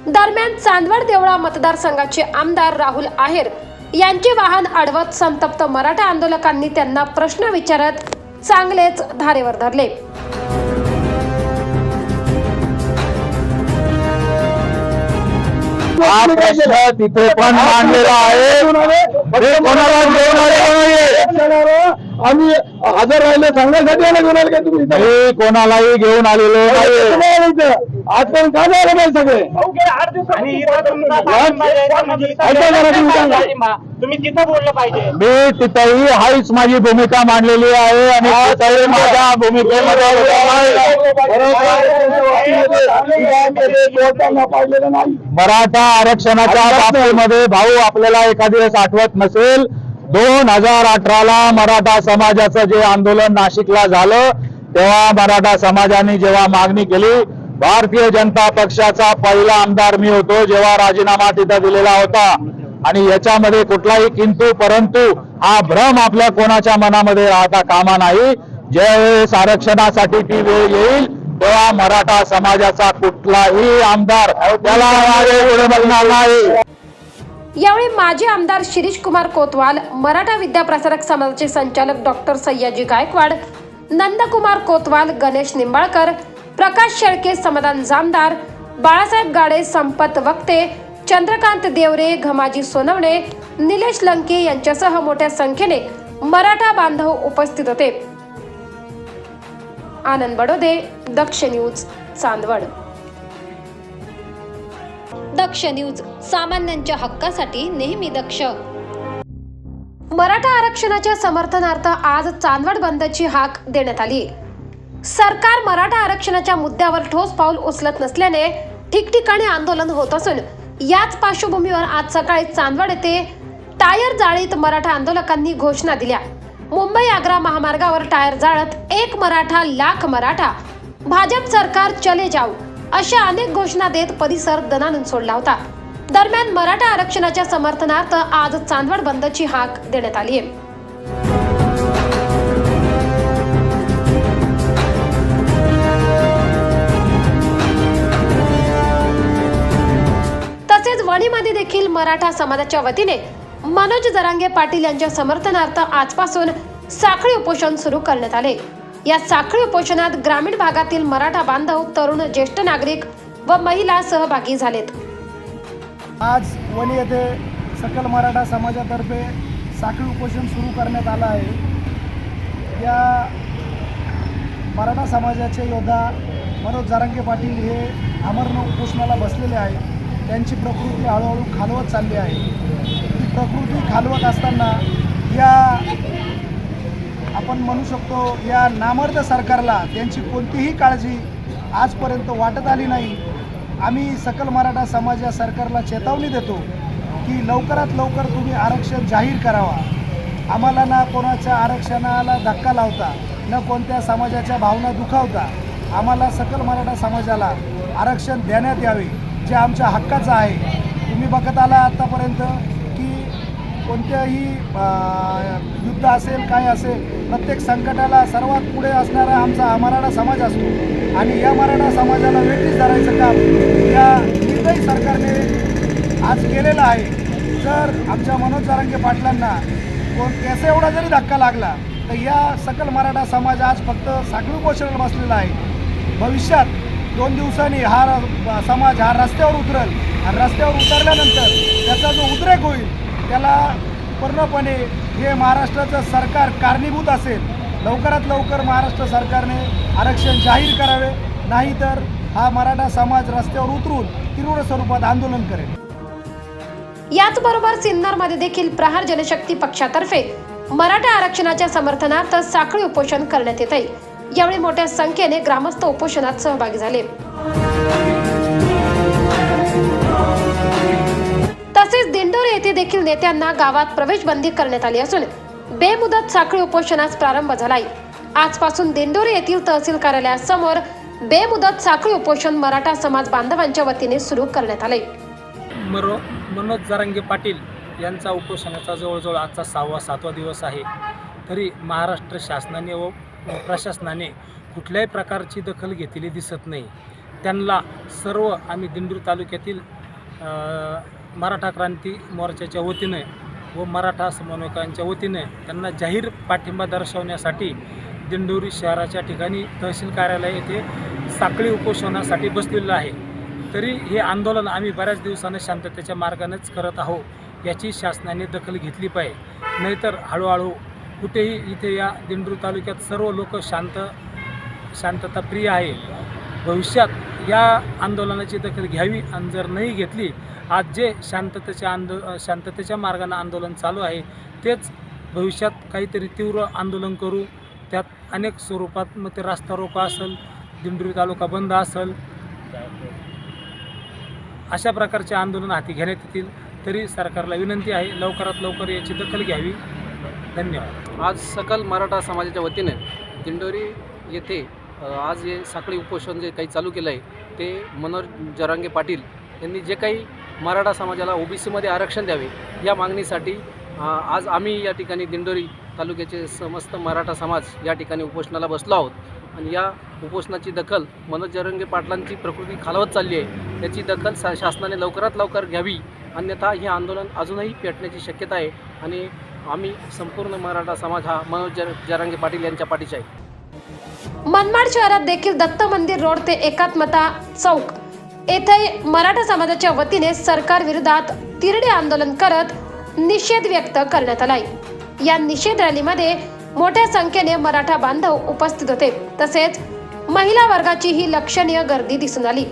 दरम्यान चांदवड देवळा मतदारसंघाचे आमदार राहुल आहेर यांचे वाहन अडवत संतप्त मराठा आंदोलकांनी त्यांना प्रश्न विचारत चांगलेच धारेवर धरले. हा प्रश्न तिथे पण मांडलेला आहे. कोणाला घेऊन आलेलो आम्ही हजर राहिले सांगण्यासाठी घेऊन आले का तुम्ही? कोणालाही घेऊन आलेलो नाही. आज पण का झालं नाही सगळे? तुम्ही तिथं बोललं पाहिजे. मी तिथेही हाच माझी भूमिका मांडलेली आहे आणि तिथेही माझ्या भूमिकेमध्ये मराठा आरक्षणाच्या बाबतीमध्ये भाऊ आपल्याला एखादी वेळेस आठवत नसेल 2018ला मराठा समाजाचं जे आंदोलन नाशिकला झालं तेव्हा मराठा समाजाने जेव्हा मागणी केली, भारतीय जनता पक्षाचा पहिला आमदार मी होतो जेव्हा राजीनामा तिथं दिलेला होता आणि याच्यामध्ये कुठलाही किंतु परंतु हा भ्रम आपल्या कोणाच्या मनामध्ये राहता कामा नाही. ज्यावेळेस आरक्षणासाठी ती वेळ येईल तेव्हा मराठा समाजाचा कुठलाही आमदार त्याला पुढे बघणार नाही. यावेळी माजी आमदार शिरीष कुमार कोतवाल, मराठा विद्याप्रसारक समाजाचे संचालक डॉक्टर सयाजी गायकवाड, नंदकुमार कोतवाल, गणेश निंबाळकर, प्रकाश शेळके, समाधान जामदार, बाळासाहेब गाडे, संपत वक्ते, चंद्रकांत देवरे, घमाजी सोनवणे, निलेश लंके यांच्यासह मोठ्या संख्येने मराठा बांधव उपस्थित होते. आनंद बडोदे, दक्ष न्यूज, चांदवड. दक्ष न्यूज, सामान्यांच्या हक्कासाठी नेहमी दक्ष. मराठा आरक्षणाच्या समर्थनार्थ आज चांदवड बंदची हाक देण्यात आली. सरकार मराठा आरक्षणाच्या मुद्द्यावर ठोस पाऊल उचलत नसल्याने ठिकठिकाणी आंदोलन होत असून याच पार्श्वभूमीवर आज सकाळी चांदवड येथे टायर जाळीत मराठा आंदोलकांनी घोषणा दिल्या. मुंबई आग्रा महामार्गावर टायर जाळत एक मराठा लाख मराठा, भाजप सरकार चले जाऊ अशा अनेक घोषणा देत परिसर दणाणून सोडला होता. दरम्यान मराठा आरक्षणाच्या समर्थनार्थ आज चांदवड बंदची हाक देण्यात आली आहे. वणीमध्ये देखील मराठा समाजाच्या वतीने मनोज जरांगे पाटील यांच्या समर्थनार्थ आजपासून साखळी उपोषण सुरू करण्यात आले। या साखळी उपोषणात ग्रामीण भागातील मराठा बांधव, तरुण, ज्येष्ठ नागरिक व महिला सहभागी झालेत। आज वणी येथे सकल मराठा समाजातर्फे साखळी उपोषण सुरू करण्यात आलं आहे। या मराठा समाजाचे योद्धा मनोज जरांगे पाटील हे आमरण उपोषणाला बसलेले आहेत। त्यांची प्रकृती हळूहळू खालवत चालली आहे। ही प्रकृती खालवत असताना या आपण म्हणू शकतो या नामर्द सरकारला त्यांची कोणतीही काळजी आजपर्यंत वाटत आली नाही। आम्ही सकल मराठा समाज या सरकारला चेतावणी देतो की लवकरात लवकर तुम्ही आरक्षण जाहीर करावा। आम्हाला ना कोणाच्या आरक्षणाला धक्का लावता, न कोणत्या समाजाच्या भावना दुखावता आम्हाला सकल मराठा समाजाला आरक्षण देण्यात यावे, जे आमच्या हक्काचं आहे। तुम्ही बघत आला आत्तापर्यंत की कोणत्याही युद्ध असेल काय असेल, प्रत्येक संकटाला सर्वात पुढे असणारा आमचा मराठा समाज असतो आणि या मराठा समाजाला वेठीस धरायचं काम या निर्दयी सरकारने आज केलेलं आहे। जर आमच्या मनोज जरांगे पाटलांना त्याचा एवढा जरी धक्का लागला तर या सकल मराठा समाज आज फक्त साखळी उपोषणाला बसलेला आहे। भविष्यात 2 दिवसांनी हा समाज हा रस्त्यावर उतरेल आणि रस्त्यावर उतरल्यानंतर त्याचा जो उद्रेक होईल त्याला पूर्णपणे हे महाराष्ट्राचं सरकार कारणीभूत असेल। लवकरात लवकर महाराष्ट्र सरकारने आरक्षण जाहीर करावे, नाहीतर हा मराठा समाज रस्त्यावर उतरून तीव्र स्वरूपात आंदोलन करेल। याचबरोबर सिन्नरमध्ये देखील प्रहार जनशक्ती पक्षातर्फे मराठा आरक्षणाच्या समर्थनार्थ साखळी उपोषण करण्यात येत आहे। यावेळी मोठ्या संख्येने ग्रामस्थ उपोषणात सहभागी झाले। तसेच दिंडोरी येथे देखील नेत्यांना गावात प्रवेश बंदी करण्यात आली असून बेमुदत साखळी उपोषणास प्रारंभ झालाय। आजपासून दिंडोरी येथील तहसील कार्यालयासमोर बेमुदत साखळी उपोषण मराठा समाज बांधवांच्या वतीने सुरू करण्यात आले। मनोज जरांगे पाटील यांचा उपोषणाचा जवळजवळ आजचा 6वा-7वा दिवस आहे। तरी महाराष्ट्र शासनाने व प्रशासनाने कुठल्याही प्रकारची दखल घेतलेली दिसत नाही। त्यांना सर्व आम्ही दिंडोरी तालुक्यातील मराठा क्रांती मोर्चाच्या वतीने व मराठा समन्वयकांच्या वतीने त्यांना जाहीर पाठिंबा दर्शवण्यासाठी दिंडोरी शहराच्या ठिकाणी तहसील कार्यालय येथे साखळी उपोषणासाठी बसलेलं आहे। तरी हे आंदोलन आम्ही बऱ्याच दिवसानं शांततेच्या मार्गानेच करत आहोत। याची शासनाने दखल घेतली पाहिजे, नाहीतर हळूहळू कुठेही इथे या दिंडोरी तालुक्यात सर्व लोक शांतताप्रिय आहे। भविष्यात या आंदोलनाची दखल घ्यावी आणि जर नाही घेतली, आज जे शांततेच्या मार्गाने आंदोलन चालू आहे तेच भविष्यात काहीतरी तीव्र आंदोलन करू। त्यात अनेक स्वरूपात मग ते रास्ता रोको असेल, दिंडोरी तालुका बंद असेल, अशा प्रकारचे आंदोलन हाती घेण्यात येतील। तरी सरकारला विनंती आहे लवकरात लवकर याची दखल घ्यावी। धन्यवाद। आज सकल मराठा समाजाच्या वतीने दिंडोरी येथे आज हे साखळी उपोषण जे काही चालू केलं आहे ते मनोज जरांगे पाटील यांनी जे काही मराठा समाजाला ओबीसीमध्ये आरक्षण द्यावे या मागणीसाठी आज आम्ही या ठिकाणी दिंडोरी तालुक्याचे समस्त मराठा समाज या ठिकाणी उपोषणाला बसलो आहोत। आणि या उपोषणाची दखल मनोज जरांगे पाटलांची प्रकृती खालवत चालली आहे, त्याची दखल शासनाने लवकरात लवकर घ्यावी, अन्यथा हे आंदोलन अजूनही पेटण्याची शक्यता आहे। आणि आम्ही संपूर्ण मराठा समाज हा मनोज जरांगे पाटील यांच्या पाठीशी आहे। मनमाड शहरात देखील दत्त मंदिर रोड ते एकात्मता चौक येथे मराठा समाजाच्या वतीने सरकार विरोधात तिरडे आंदोलन करत निषेध व्यक्त करण्यात आलाय। या निषेध रॅलीमध्ये मोठ्या संख्येने मराठा बांधव उपस्थित होते, तसेच महिला वर्गाची ही लक्षणीय गर्दी दिसून आली।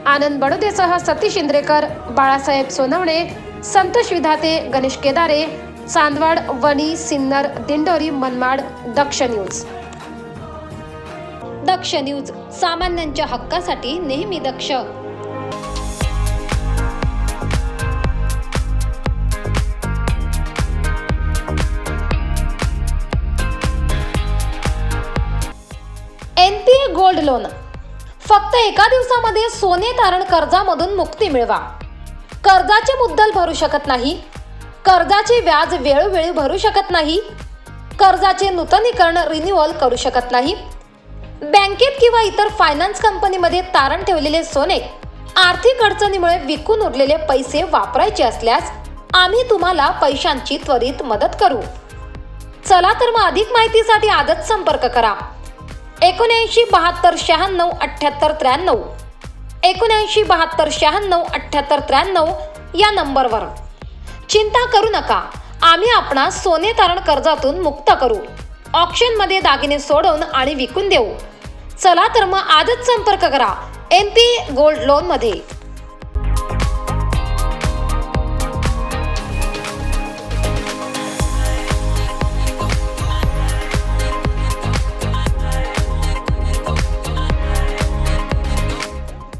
आनंद बडोदेसह सतीश इंद्रेकर, बाळासाहेब सोनवणे, संतोष विधाते, गणेश केदारे, चांदवड, वणी, सिन्नर, दिंडोरी, मनमाड। दक्ष न्यूज। दक्ष न्यूज, सामान्यांच्या हक्कासाठी नेहमी दक्ष। NPA गोल्ड लोन, फक्त एका दिवसामध्ये सोने तारण कर्जामधून मुक्ती मिळवा। कर्जाचे मुद्दल भरू शकत नाही, कर्जाचे व्याज वेळोवेळी भरू शकत नाही, कर्जाचे नूतनीकरण रिन्युअल करू शकत नाही, बँकेत किंवा इतर फायनान्स कंपनीमध्ये तारण ठेवलेले सोने आर्थिक अडचणीमुळे विकून उरलेले पैसे वापरायचे असल्यास आम्ही तुम्हाला पैशांची त्वरित मदत करू. चला तर मग अधिक माहितीसाठी आजच संपर्क करा 79 72 96 78 93 79 72 96 78 93 या नंबरवर. चिंता करू नका, आम्ही आपणास सोने तारण कर्जातून मुक्त करू, ऑक्शनमध्ये दागिने सोडवून आणि विकून देऊ. चला तर मग आजच संपर्क करा MP गोल्ड लोन मध्ये.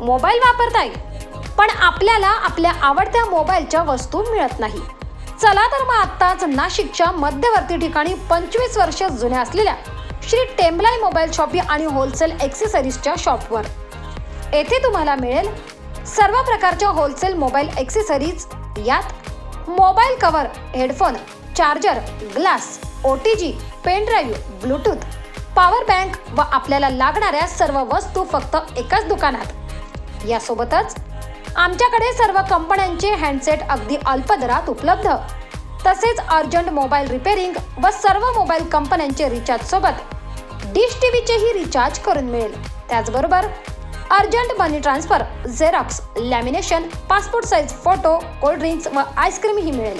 मोबाईल वापरताय पण आपल्याला आपल्या आवडत्या मोबाईलच्या वस्तू मिळत नाही. चला तर मग आत्ताच नाशिकच्या मध्यवर्ती ठिकाणी 25 वर्ष जुन्या असलेल्या श्री टेम्बलाई मोबाईल शॉपी आणि होलसेल ॲक्सेसरीजच्या शॉपवर. येथे तुम्हाला मिळेल सर्व प्रकारच्या होलसेल मोबाईल ॲक्सेसरीज. यात mobile cover, headphone, charger, glass, OTG, pen drive, Bluetooth, power bank व आपल्याला लागणाऱ्या सर्व वस्तू फक्त एकाच दुकानात. यासोबतच आमच्याकडे सर्व कंपन्यांचे हँडसेट अगदी अल्प दरात उपलब्ध. तसेच अर्जंट मोबाईल रिपेअरिंग व सर्व मोबाईल कंपन्यांचे रिचार्ज सोबत डिश टीव्हीचेही रिचार्ज करून मिळेल. त्याचबरोबर urgent money transfer, xerox, lamination, passport size photo, cold drinks व आईस्क्रीमही मिळेल.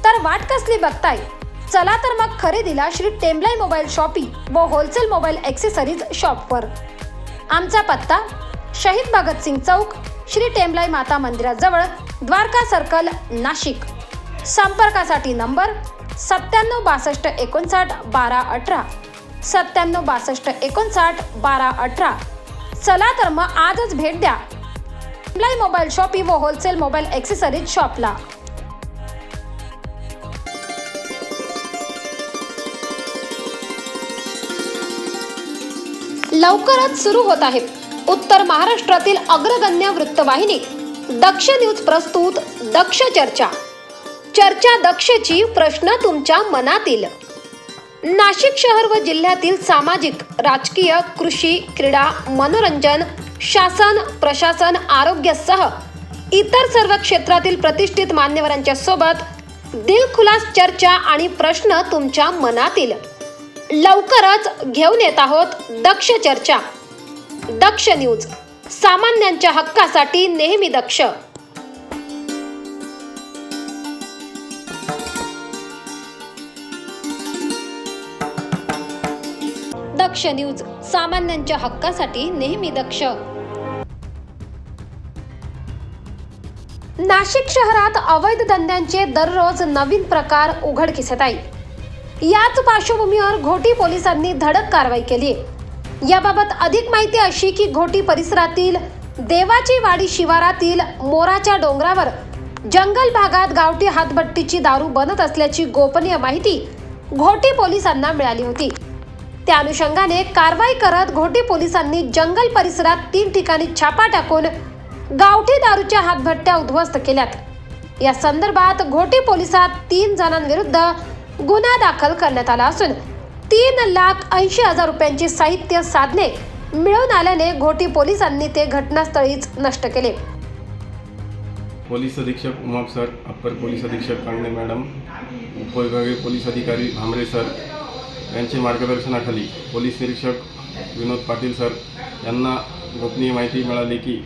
तर वाट कसली बघताय? चला तर मग खरेदीला श्री टेम्बलाई मोबाईल शॉपी व होलसेल मोबाईल ॲक्सेसरीज शॉपवर. आमचा पत्ता शहीद भगतसिंग चौक, श्री टेम्बलाई माता मंदिराजवळ, द्वारका सर्कल, नाशिक. संपर्कासाठी नंबर 97 62 59 12 18 97 62 59 12 18. चला तर मग आजच भेट द्या टेम्बलाई मोबाईल शॉपी व होलसेल मोबाईल ॲक्सेसरीज शॉपला. लवकरच सुरू होत आहे उत्तर महाराष्ट्रातील अग्रगण्य वृत्तवाहिनी दक्ष न्यूज प्रस्तुत दक्ष चर्चा. चर्चा दक्षची, प्रश्न तुमच्या मनातील. नाशिक शहर व जिल्ह्यातील सामाजिक, राजकीय, कृषी, क्रीडा, मनोरंजन, शासन, प्रशासन, आरोग्यासह इतर सर्व क्षेत्रातील प्रतिष्ठित मान्यवरांच्या सोबत दिलखुलास चर्चा आणि प्रश्न तुमच्या मनातील. लवकरच घेऊन येत आहोत दक्ष चर्चा. दक्ष न्यूज, सामान्यांच्या हक्कासाठी नेहमी दक्ष. दक्ष न्यूज, सामान्यांच्या हक्कासाठी नेहमी दक्ष. नाशिक शहरात अवैध धंद्यांचे दररोज नवीन प्रकार उघडकीस येत आहे. याच पार्श्वभूमीवर घोटी पोलिसांनी धडक कारवाई केली आहे. याबाबत अधिक माहिती अशी की घोटी परिसरातील देवाची वाडी शिवारातील मोराच्या डोंगरावर जंगल भागात गावठी हातभट्टीची दारू बनत असल्याची गोपनीय माहिती घोटी पोलिसांना मिळाली होती. त्या अनुषंगाने कारवाई करत घोटी पोलिसांनी जंगल परिसरात 3 ठिकाणी छापा टाकून गावठी दारूच्या हातभट्ट्या उद्ध्वस्त केल्यात. या संदर्भात घोटी पोलिसात 3 जणांविरुद्ध गुन्हा दाखल करण्यात आला असून 3,80,000 रुपयांची साहित्य साधने मिळून आल्याने घोटी पोलिसांनी ते घटनास्थळीच नष्ट केले. पोलीस अधीक्षक उमाप सर, अप्पर पोलीस अधीक्षक कांगणे मॅडम, उपविभागीय पोलीस अधिकारी भामरे सर यांच्या मार्गदर्शनाखाली पोलीस निरीक्षक विनोद पाटील सर यांना गोपनीय माहिती मिळाली की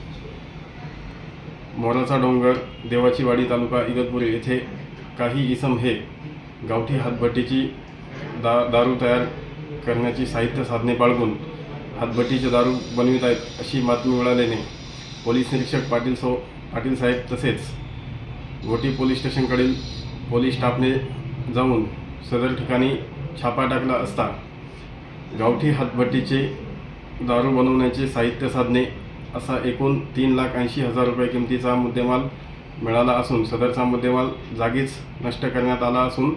मोराचा डोंगर, देवाची वाडी, तालुका इगतपुरी येथे काही इसम हे गावठी हातभट्टीची दारू तयार करण्याची साहित्य साधने बाळगून हातभट्टीचे दारू बनवित आहेत अशी बातमी मिळाल्याने पोलीस निरीक्षक पाटील साहेब तसेच घोटी पोलीस स्टेशनकडील पोलीस स्टाफने जाऊन सदर ठिकाणी छापा टाकला असता गावठी हातभट्टीचे दारू बनवण्याचे साहित्य साधने असा एकूण 3,80,000 रुपये किमतीचा मुद्देमाल मिळाला असून सदरचा मुद्देमाल जागीच नष्ट करण्यात आला असून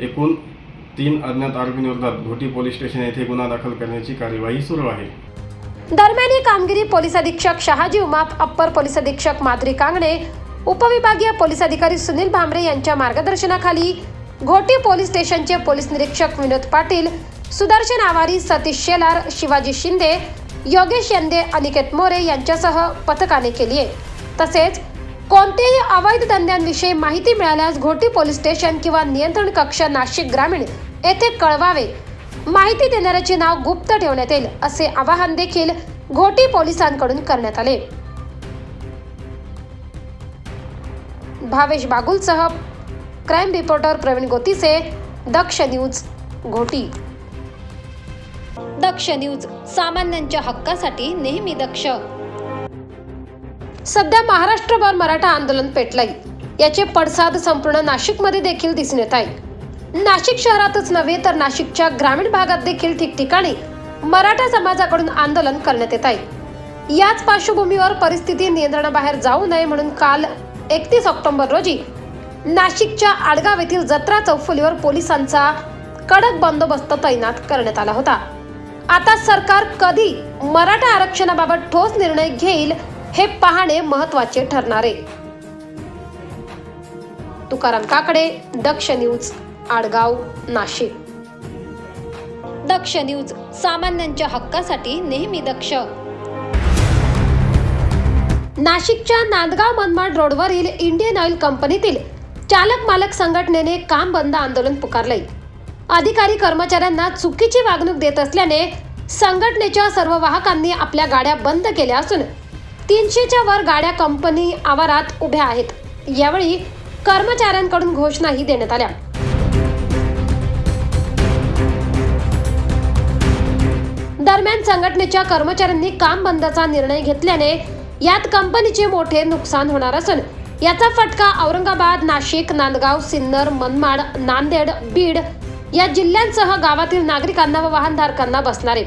एकूण 3 अज्ञात आरोपींविरोधात घोटी पोलीस स्टेशन येथे गुन्हा दाखल करण्याची कार्यवाही सुरू आहे. दरम्यान ही कामगिरी पोलीस अधीक्षक शहाजी उमाप, अप्पर पोलीस अधीक्षक माधुरी कांगणे, उपविभागीय पोलीस अधिकारी सुनील भामरे यांच्या मार्गदर्शनाखाली घोटी पोलीस स्टेशनचे पोलीस निरीक्षक विनोद पाटील सुदर्शन आवारी, सतीश शेलार, शिवाजी शिंदे, योगेश यंदे, अनिकेत मोरे यांच्यासह पथकाने केली आहे. तसेच कोणत्याही अवैध धंद्यांविषयी माहिती मिळाल्यास घोटी पोलीस स्टेशन किंवा नियंत्रण कक्ष नाशिक ग्रामीण येथे कळवावे. माहिती देणाऱ्याचे नाव गुप्त ठेवण्यात येईल असे आवाहन देखील घोटी पोलिसांकडून करण्यात आले. भावेश बागुलसह क्राईम रिपोर्टर प्रवीण गोतीसे, दक्ष न्यूज, घोटी. दक्ष न्यूज, सामान्यांच्या हक्कासाठी नेहमी दक्ष. सध्या महाराष्ट्रभर मराठा आंदोलन पेटलंय. याचे पडसाद संपूर्ण नाशिकमध्ये देखील दिसून येत आहे. नाशिक शहरातच नव्हे तर नाशिकच्या ग्रामीण भागात देखील ठिकठिकाणी मराठा समाजाकडून आंदोलन करण्यात येत आहे. याच पार्श्वभूमीवर परिस्थिती नियंत्रणाबाहेर जाऊ नये म्हणून काल 31 ऑक्टोबर रोजी नाशिकच्या आडगाव येथील जत्रा चौफुलीवर पोलिसांचा कडक बंदोबस्त तैनात करण्यात आला होता. आता सरकार कधी मराठा आरक्षणाबाबत ठोस निर्णय घेईल हे पाहणे महत्त्वाचे ठरणार आहे. तुकाराम काकडे, दक्ष न्यूज, आडगाव, नाशिक. दक्ष न्यूज, सामान्यांच्या हक्कासाठी नेहमी दक्ष. नाशिकच्या नांदगाव मनमाड रोडवरील इंडियन ऑइल कंपनीतील चालक मालक संघटनेने काम बंद आंदोलन पुकारले. अधिकारी कर्मचाऱ्यांना चुकीची वागणूक देत असल्याने संघटनेच्या सर्व वाहकांनी आपल्या गाड्या बंद केल्या असून 300च्या वर गाड्या कंपनी आवारात उभ्या आहेत. यावेळी कर्मचाऱ्यांकडून घोषणाही देण्यात आल्या. दरम्यान संघटनेच्या कर्मचाऱ्यांनी काम बंदचा निर्णय घेतल्याने यात कंपनीचे मोठे नुकसान होणार असून याचा फटका औरंगाबाद, नाशिक, नांदगाव, सिन्नर, मनमाड, नांदेड, बीड या जिल्ह्यांसह गावातील नागरिकांना व वाहनधारकांना बसणार आहे.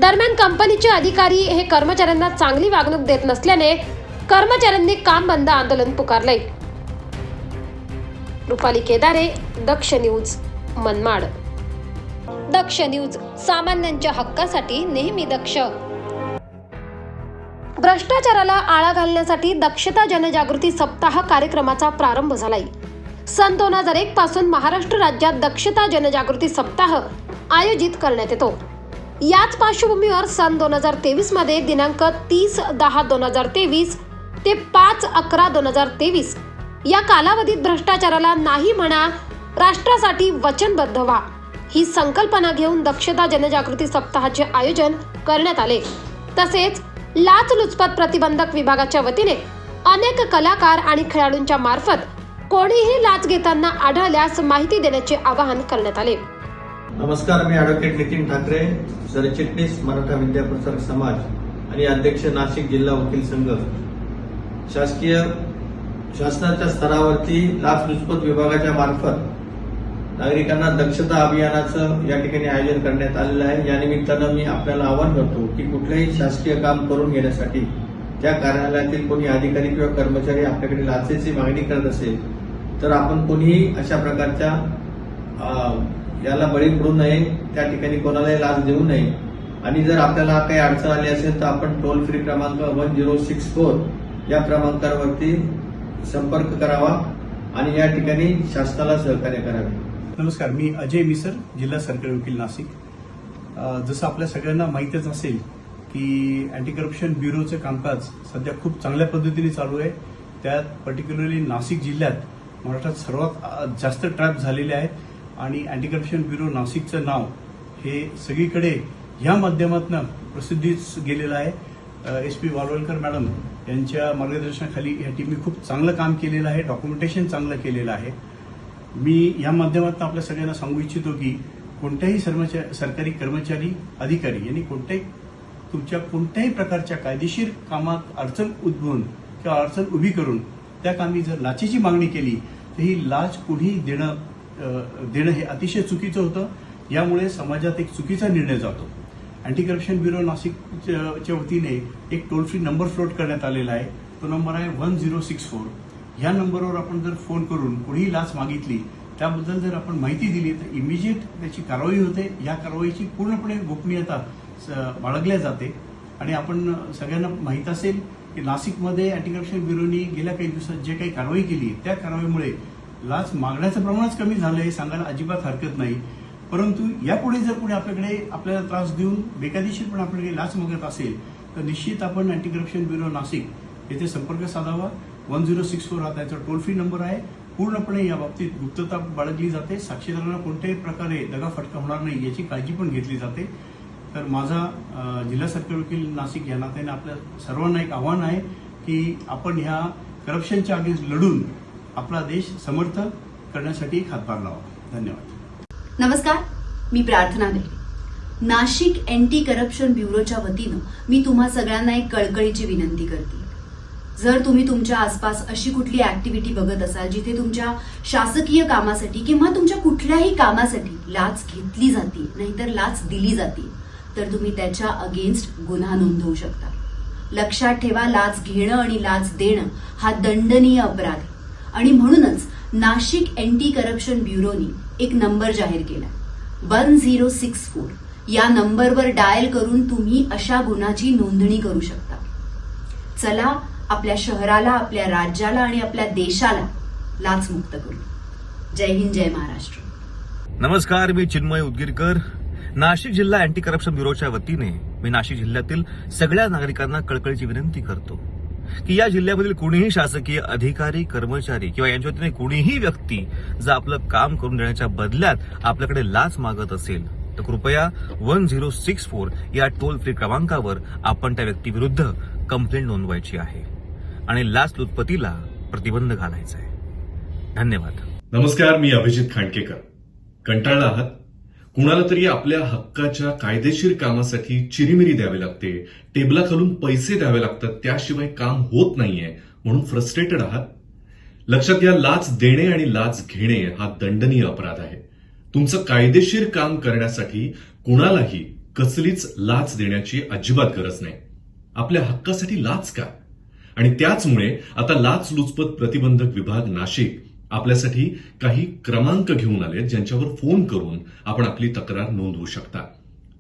दरम्यान कंपनीचे अधिकारी हे कर्मचाऱ्यांना चांगली वागणूक देत नसल्याने कर्मचाऱ्यांनी काम बंद आंदोलन पुकारले. रुपाली केदारे, दक्ष न्यूज, मनमाड. दक्ष न्यूज, सामान्यांच्या हक्कासाठी नेहमी दक्ष. भ्रष्टाचाराला आळा घालण्यासाठी दक्षता जनजागृती सप्ताह कार्यक्रमाचा प्रारंभ झालाय. सन 2001 पासून महाराष्ट्र राज्यात दक्षता जनजागृती सप्ताह आयोजित करण्यात येतो. याच पार्श्वभूमीवर सन 2023 मध्ये दिनांक 30/10/2023 ते 5/11/2023 या कालावधीत भ्रष्टाचाराला नाही म्हणा, राष्ट्रासाठी वचनबद्ध व्हा ही संकल्पना घेऊन दक्षता जनजागृती सप्ताहाचे आयोजन करण्यात आले. तसेच लाचलुचपत प्रतिबंधक विभागाच्या वतीने अनेक कलाकार आणि खेळाडूंच्या मार्फत कोणीही लाच घेताना आढळल्यास माहिती देण्याचे आवाहन करण्यात आले. नमस्कार, मी ॲडव्होकेट नितीन ठाकरे, सरचिटणीस मराठा विद्याप्रसारक समाज आणि अध्यक्ष नाशिक जिल्हा वकील संघ. शासनाच्या स्तरावरती लाचलुचपत विभागाच्या मार्फत नागरिकांना दक्षता अभियानाचं या ठिकाणी आयोजन करण्यात आलेलं आहे. या निमित्तानं मी आपल्याला आवाहन करतो की कुठलेही शासकीय काम करून घेण्यासाठी त्या कार्यालयातील कोणी अधिकारी किंवा कर्मचारी आपल्याकडे लाचेची मागणी करत असेल तर आपण कोणीही अशा प्रकारच्या याला बळी पडू नये, त्या ठिकाणी कोणालाही लाच देऊ नये. आणि जर आपल्याला काही अडचण आली असेल तर आपण टोल फ्री क्रमांक 1064 या क्रमांकावरती संपर्क करावा आणि या ठिकाणी शासनाला सहकार्य करावे. नमस्कार, मी अजय मिसर, जिल्हा सरकारी वकील, नाशिक. जसं आपल्या सगळ्यांना माहीतच असेल की अँटी करप्शन ब्युरोचं कामकाज सध्या खूप चांगल्या पद्धतीने चालू आहे. त्यात पर्टिक्युलरली नाशिक जिल्ह्यात मराठा सर्वात जास्त ट्रॅप झालेले आहेत आणि अँटी करप्शन ब्युरो नाशिकचं नाव हे सगळीकडे या माध्यमातून प्रसिद्धीस गेलेलं आहे. SP वालवलकर मॅडम यांच्या मार्गदर्शनाखाली या टीमने खूप चांगलं काम केलेलं आहे, डॉक्युमेंटेशन चांगलं केलेलं आहे. मी या माध्यमातून आपल्या सगळ्यांना सांगू इच्छितो की कोणत्याही सरकारी कर्मचारी, अधिकारी यांनी तुमच्या कोणत्याही प्रकारच्या कायदेशीर कामात अडचण उद्भवून किंवा अडचण उभी करून त्या कामी जर लाचेची मागणी केली तर ही लाच कुणीही देणं हे अतिशय चुकीचं होतं. यामुळे समाजात एक चुकीचा निर्णय जातो. अँटी करप्शन ब्युरो नाशिकच्या वतीने एक टोल फ्री नंबर फ्लोट करण्यात आलेला आहे. तो नंबर आहे 1064. ह्या नंबरवर आपण जर फोन करून कुणीही लाच मागितली, त्याबद्दल जर आपण माहिती दिली तर इमिजिएट त्याची कारवाई होते. या कारवाईची पूर्णपणे गोपनीयता बाळगल्या जाते. आणि आपण सगळ्यांना माहीत असेल की नाशिकमध्ये अँटी करप्शन ब्युरोनी गेल्या काही दिवसात जे काही कारवाई केली त्या कारवाईमुळे लाच मागण्याचं प्रमाणच कमी झालं हे सांगायला अजिबात हरकत नाही. परंतु यापुढे जर कोणी आपल्याला त्रास देऊन बेकायदेशीरपणे आपल्याकडे लाच मागत असेल तर निश्चित आपण अँटी करप्शन ब्युरो नाशिक येथे संपर्क साधावा. 1064 हा त्याचा टोल फ्री नंबर आहे. पूर्णपणे या बाबतीत गुप्तता बाळगली जाते. साक्षीदारांना कोणत्याही प्रकारे दगाफटका होणार नाही याची काळजी पण घेतली जाते. तर माझा जिल्हा सरकारी वकील नाशिक या नात्याने आपल्या सर्वांना एक आव्हान आहे की आपण ह्या करप्शनच्या अगेन्स्ट लढून आपला देश समर्थ करण्यासाठी एक हातभार लावा. धन्यवाद. नमस्कार, मी प्रार्थना दे. नाशिक अँटी करप्शन ब्युरोच्या वतीनं मी तुम्हा सगळ्यांना एक कळकळीची विनंती करते. जर तुम्ही तुमच्या आसपास अशी कुठली ऍक्टिव्हिटी बघत असाल जिथे तुमच्या शासकीय कामासाठी किंवा तुमच्या कुठल्याही कामासाठी लाच घेतली जाते नाहीतर लाच दिली जाते तर तुम्ही त्याच्या अगेन्स्ट गुन्हा नोंदवू शकता. लक्षात ठेवा, लाच घेणं आणि लाच देणं हा दंडनीय अपराध आहे आणि म्हणूनच नाशिक अँटी करप्शन ब्युरोनी एक नंबर जाहीर केला 1064. या नंबरवर डायल करून तुम्ही अशा गुन्ह्याची नोंदणी करू शकता. चला आपल्या शहराला, आपल्या राज्याला आणि आपल्या देशाला लाचमुक्त करू. जय हिंद, जय महाराष्ट्र. नमस्कार, मी चिन्मय उदगीरकर. नाशिक जिल्हा अँटी करप्शन ब्युरोच्या वतीने मी नाशिक जिल्ह्यातील सगळ्या नागरिकांना कळकळीची विनंती करतो की या जिल्ह्यामधील कोणीही शासकीय अधिकारी, कर्मचारी किंवा यांच्या वतीने कोणीही व्यक्ती जर आपलं काम करून देण्याच्या बदल्यात आपल्याकडे लाच मागत असेल तर कृपया 1064 या टोल फ्री क्रमांकावर आपण त्या व्यक्तीविरुद्ध कंप्लेंट नोंदवायची आहे आणि लाचलुचपतीला प्रतिबंध घालायचा आहे. धन्यवाद. नमस्कार, मी अभिजित खांडकेकर. कंटाळला आहात? कुणाला तरी आपल्या हक्काच्या कायदेशीर कामासाठी चिरीमिरी द्यावी लागते, टेबलाखालून पैसे द्यावे लागतात, त्याशिवाय काम होत नाहीये म्हणून फ्रस्ट्रेटेड आहात? लक्षात घ्या, लाच देणे आणि लाच घेणे हा दंडनीय अपराध आहे. तुमचं कायदेशीर काम करण्यासाठी कुणालाही कसलीच लाच देण्याची अजिबात गरज नाही. आपल्या हक्कासाठी लाच का? आणि त्याचमुळे आता लाचलुचपत प्रतिबंधक विभाग नाशिक आपल्यासाठी काही क्रमांक घेऊन आले ज्यांच्यावर फोन करून आपण आपली तक्रार नोंदवू शकता.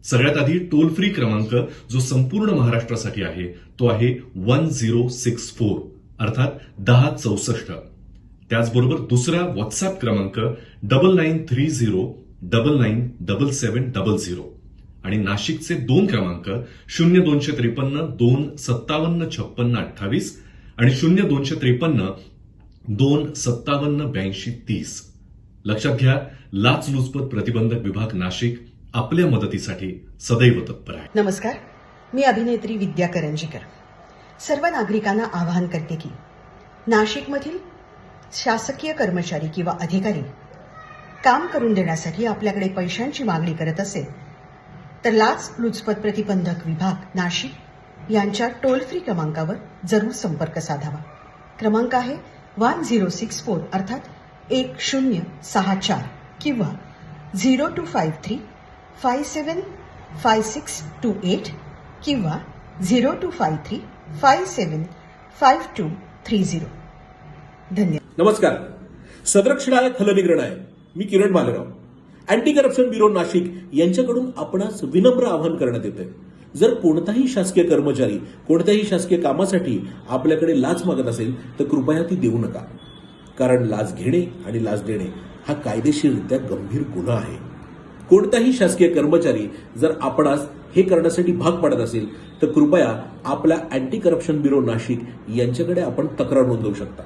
सगळ्यात आधी टोल फ्री क्रमांक जो संपूर्ण महाराष्ट्रासाठी आहे तो आहे 1064 अर्थात 1064. त्याचबरोबर दुसरा व्हॉट्सअप क्रमांक 9930997700 आणि नाशिकचे 2 क्रमांक 0253 2575628 आणि 0253 2578230. लक्षात घ्या, लाचलुचपत प्रतिबंधक विभाग नाशिक आपल्या मदतीसाठी सदैव तत्पर आहे. नमस्कार, मी अभिनेत्री विद्या करंजीकर. सर्व नागरिकांना आवाहन करते की नाशिकमधील शासकीय कर्मचारी किंवा अधिकारी काम करून देण्यासाठी आपल्याकडे पैशांची मागणी करत असेल तर लाचलुचपत प्रतिबंधक विभाग नाशिक यांच्या टोल फ्री क्रमांकावर जरूर संपर्क साधावा. क्रमांक आहे 1064 अर्थात 1064 किंवा 0253 575628 किंवा 0253 575230. धन्यवाद. नमस्कार, सदरक्षणाय खलनिग्रहणाय मी Kiran Bhalerao. Anti corruption bureau Nashik यांच्याकडून आपणास विनम्र आवाहन करण्यात येते. जर कोणताही शासकीय कर्मचारी कोणत्याही शासकीय कामासाठी आपल्याकडे लाच मागत असेल तर कृपया ती देऊ नका. कारण लाच घेणे आणि लाच देणे हा कायदेशीररित्या गंभीर गुन्हा आहे. कोणताही शासकीय कर्मचारी जर आपणास हे करण्यासाठी भाग पाडत असेल तर कृपया आपल्या अँटी करप्शन ब्युरो नाशिक यांच्याकडे आपण तक्रार नोंदवू शकता.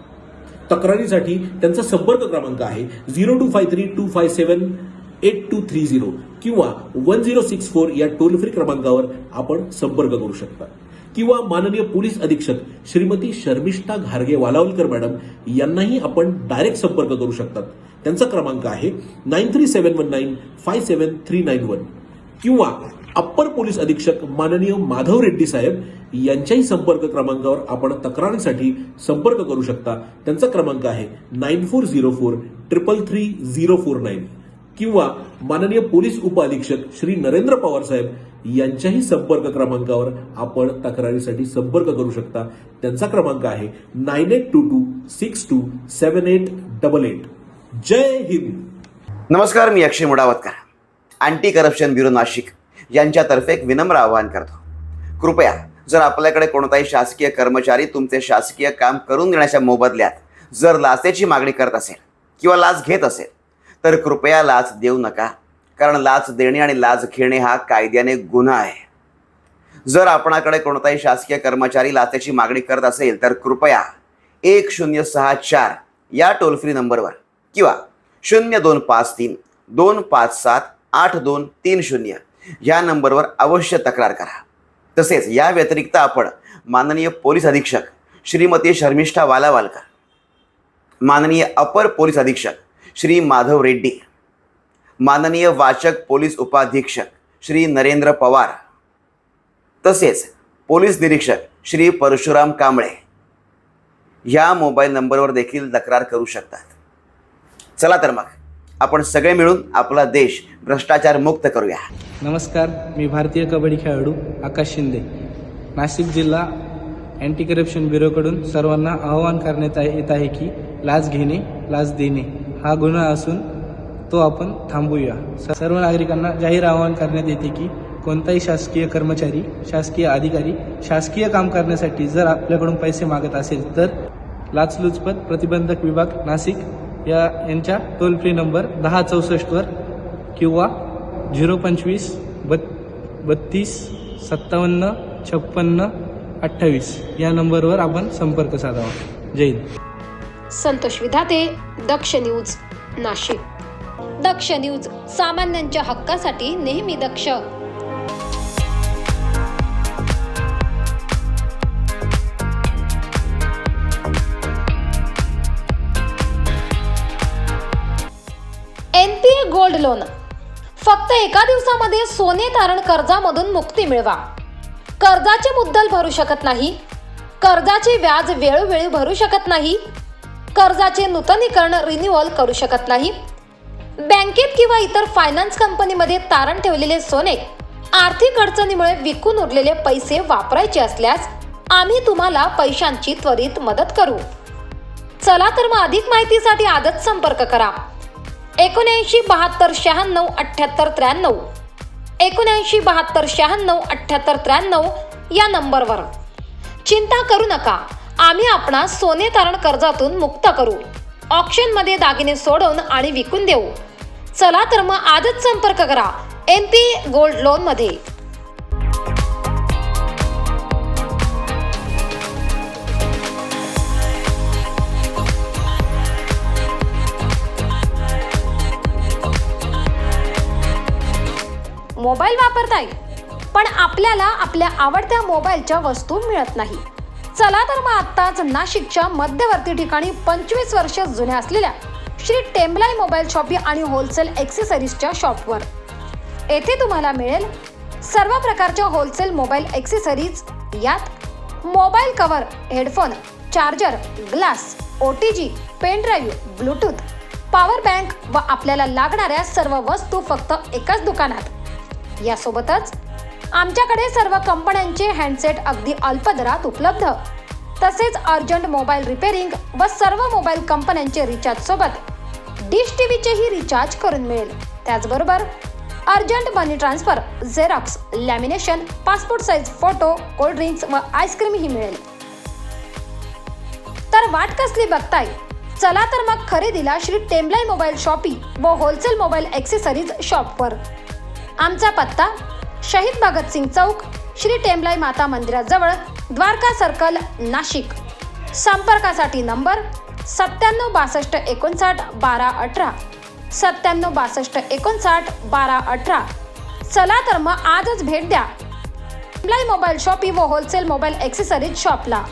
तक्रारीसाठी त्यांचा संपर्क क्रमांक आहे 025325782230 किंवा 1064 या टोल फ्री क्रमांकावर आपण संपर्क करू शकता. किंवा माननीय पोलीस अधीक्षक श्रीमती शर्मिष्ठा घारगे वालावलकर मॅडम यांनाही आपण डायरेक्ट संपर्क करू शकतात. त्यांचा क्रमांक आहे 9371957391 किंवा अप्पर पोलीस अधीक्षक माननीय माधव रेड्डी साहेब यांच्याही संपर्क क्रमांकावर आपण तक्रारीसाठी संपर्क करू शकता. त्यांचा क्रमांक आहे 9404333049 किंवा माननीय पोलीस उप अधीक्षक श्री नरेंद्र पवार साहेब यांच्याही संपर्क क्रमांकावर आपण तक्रारीसाठी संपर्क करू शकता. त्यांचा क्रमांक आहे 9822627888. जय हिंद. नमस्कार, मी अक्षय मुडावतकर. अँटी करप्शन ब्युरो नाशिक यांच्यातर्फे एक विनम्र आवाहन करतो. कृपया जर आपल्याकडे कोणताही शासकीय कर्मचारी तुमचे शासकीय काम करून देण्याच्या मोबदल्यात जर लाचेची मागणी करत असेल किंवा लाच घेत असेल तर कृपया लाच देऊ नका. कारण लाच देणे आणि लाच घेणे हा कायद्याने गुन्हा आहे. जर आपणाकडे कोणताही शासकीय कर्मचारी लाचेची मागणी करत असेल तर कृपया 1064 या टोल फ्री नंबरवर किंवा 0253 257 8230 या नंबरवर अवश्य तक्रार करा. तसेच या व्यतिरिक्त आपण माननीय पोलीस अधीक्षक श्रीमती शर्मिष्ठा वालावालकर, माननीय अपर पोलीस अधीक्षक श्री माधव रेड्डी, माननीय वाचक पोलीस उपाधीक्षक श्री नरेंद्र पवार तसेच पोलीस निरीक्षक श्री परशुराम कांबळे या मोबाईल नंबरवर देखील तक्रार करू शकतात. चला तर मग आपण सगळे मिळून आपला देश भ्रष्टाचार मुक्त करूया. नमस्कार, मी भारतीय कबड्डी खेळाडू आकाश शिंदे. नाशिक जिल्हा अँटी करप्शन ब्युरोकडून सर्वांना आवाहन करण्यात येत आहे की लाच घेणे, लाच देणे हा गुन्हा असून तो आपण थांबवूया. सर्व नागरिकांना जाहीर आवाहन करण्यात येते की कोणताही शासकीय कर्मचारी, शासकीय अधिकारी शासकीय काम करण्यासाठी जर आपल्याकडून पैसे मागत असेल तर लाचलुचपत प्रतिबंधक विभाग नाशिक यांच्या टोल फ्री नंबर 1064 किंवा 025 32 57 56 28 या नंबरवर आपण संपर्क साधावा. जय हिंद. संतोष विधाते, दक्ष न्यूज, नाशिक. दक्ष न्यूज, सामान्यांच्या हक्कासाठी नेहमी दक्ष. NPA गोल्ड लोन, फक्त एका दिवसामध्ये सोने तारण कर्जामधून मुक्ती मिळवा. कर्जाचे मुद्दल भरू शकत नाही, कर्जाचे व्याज वेळोवेळी भरू शकत नाही, कर्जाचे नूतनीकरण रिन्युअल करू शकत नाही, बँकेत किंवा इतर फायनान्स कंपनीमध्ये तारण ठेवलेले सोने आर्थिक अडचणीमुळे विकून उरलेले पैसे वापरायचे असल्यास आम्ही तुम्हाला पैशांची त्वरित मदत करू. चला तर मग अधिक माहितीसाठी आजच संपर्क करा. 79 72 96 78 93 79 72 96 78 93 या नंबरवर. चिंता करू नका, आम्ही आपणास सोने तारण कर्जातून मुक्त करू, ऑक्शनमध्ये दागिने सोडवून आणि विकून देऊ. चला तर मग आजच संपर्क करा NPA गोल्ड लोन मध्ये. मोबाईल वापरताय पण आपल्याला आपल्या आवडत्या मोबाईलच्या वस्तू मिळत नाही. चला तर मग आत्ताच नाशिकच्या मध्यवर्ती ठिकाणी 25 वर्ष जुन्या असलेल्या श्री टेम्बलाई मोबाईल शॉपी आणि होलसेल ॲक्सेसरीजच्या शॉपवर. येथे तुम्हाला मिळेल सर्व प्रकारच्या होलसेल मोबाईल ॲक्सेसरीज. यात mobile cover, headphone, charger, glass, OTG, pen drive, Bluetooth, power bank व आपल्याला लागणाऱ्या सर्व वस्तू फक्त एकाच दुकानात. यासोबतच आमच्याकडे सर्व कंपन्यांचे हँडसेट अगदी अल्प दरात उपलब्ध. तसेच अर्जंट मोबाईल रिपेअरिंग व सर्व मोबाईल कंपन्यांचे रिचार्ज सोबत डिश टीव्हीचेही रिचार्ज करून मिळेल. त्याचबरोबर urgent money transfer, xerox, lamination, passport size photo, cold drinks व आईस्क्रीमही मिळेल. तर वाट कसली बघताय? चला तर मग खरेदीला श्री टेम्बलाई मोबाईल शॉपी व होलसेल मोबाईल ॲक्सेसरीज शॉपवर. आमचा पत्ता शहीद भगतसिंग चौक, श्री टेम्बलाई माता मंदिराजवळ, द्वारका सर्कल, नाशिक. संपर्कासाठी नंबर 97 62 59 12 18 97 62 59 12 18. चला तर मग आजच भेट द्या टेम्बलाई मोबाईल शॉपी व होलसेल मोबाईल ॲक्सेसरीज शॉपला.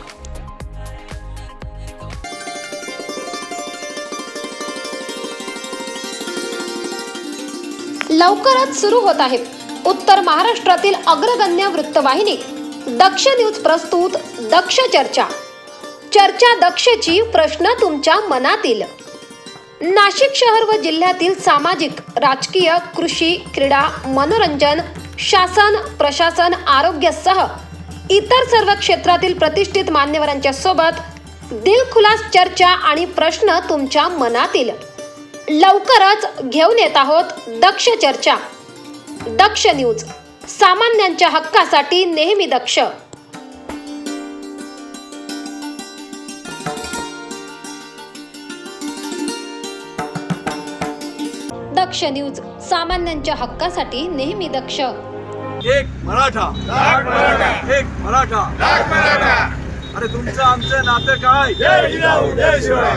लवकरच सुरू होत आहे उत्तर महाराष्ट्रातील अग्रगण्य वृत्तवाहिनी दक्ष न्यूज प्रस्तुत दक्ष चर्चा. चर्चा दक्षची, प्रश्न तुमच्या मनातील. नाशिक शहर व जिल्ह्यातील सामाजिक, राजकीय, कृषी, क्रीडा, मनोरंजन, शासन, प्रशासन, आरोग्यासह इतर सर्व क्षेत्रातील प्रतिष्ठित मान्यवरांच्या सोबत दिलखुलास चर्चा आणि प्रश्न तुमच्या मनातील. लवकरच घेऊन येत आहोत दक्ष चर्चा. दक्ष न्यूज, सामान्यांच्या हक्कासाठी नेहमी दक्ष. दक्ष दक्ष न्यूज, सामान्यांच्या हक्कासाठी नेहमी दक्ष. एक मराठा, एक मराठा, अरे तुमचं आमचं नातं काय? जय जिजाऊ, जय शिवराय.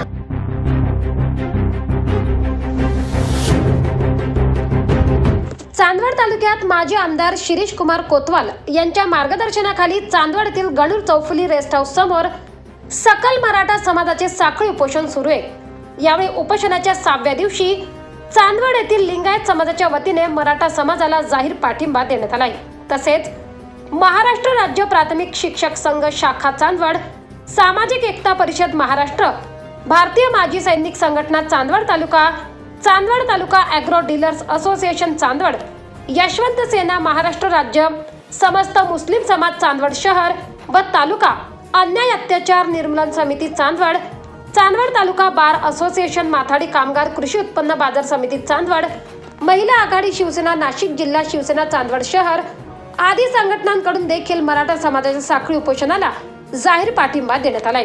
चांदवड तालुक्यात माजी आमदार शिरीष कुमार कोतवाल यांच्या मार्गदर्शनाखाली चांदवड येथील गणूर चौफुली रेस्ट हाऊस समोर सकल मराठा समाजाचे साखळी उपोषण सुरू आहे. यावेळी उपोषणाच्या 6व्या दिवशी चांदवड येथील लिंगायत समाजाच्या वतीने मराठा समाजाला जाहीर पाठिंबा देण्यात आला आहे. तसेच महाराष्ट्र राज्य प्राथमिक शिक्षक संघ शाखा चांदवड, सामाजिक एकता परिषद महाराष्ट्र, भारतीय माजी सैनिक संघटना Chandwad taluka agro dealers association Chandwad, Yashwant Sena Maharashtra राज्य, समस्त मुस्लिम समाज चांदवड शहर व तालुका, अन्याय अत्याचार निर्मूलन समिती चांदवड, चांदवड तालुका बार असोसिएशन, माथाडी कामगार कृषी उत्पन्न बाजार समिती चांदवड, महिला आघाडी शिवसेना नाशिक जिल्हा, शिवसेना चांदवड शहर आदी संघटनांकडून देखील मराठा समाजाच्या साखळी उपोषणाला जाहीर पाठिंबा देण्यात आलाय.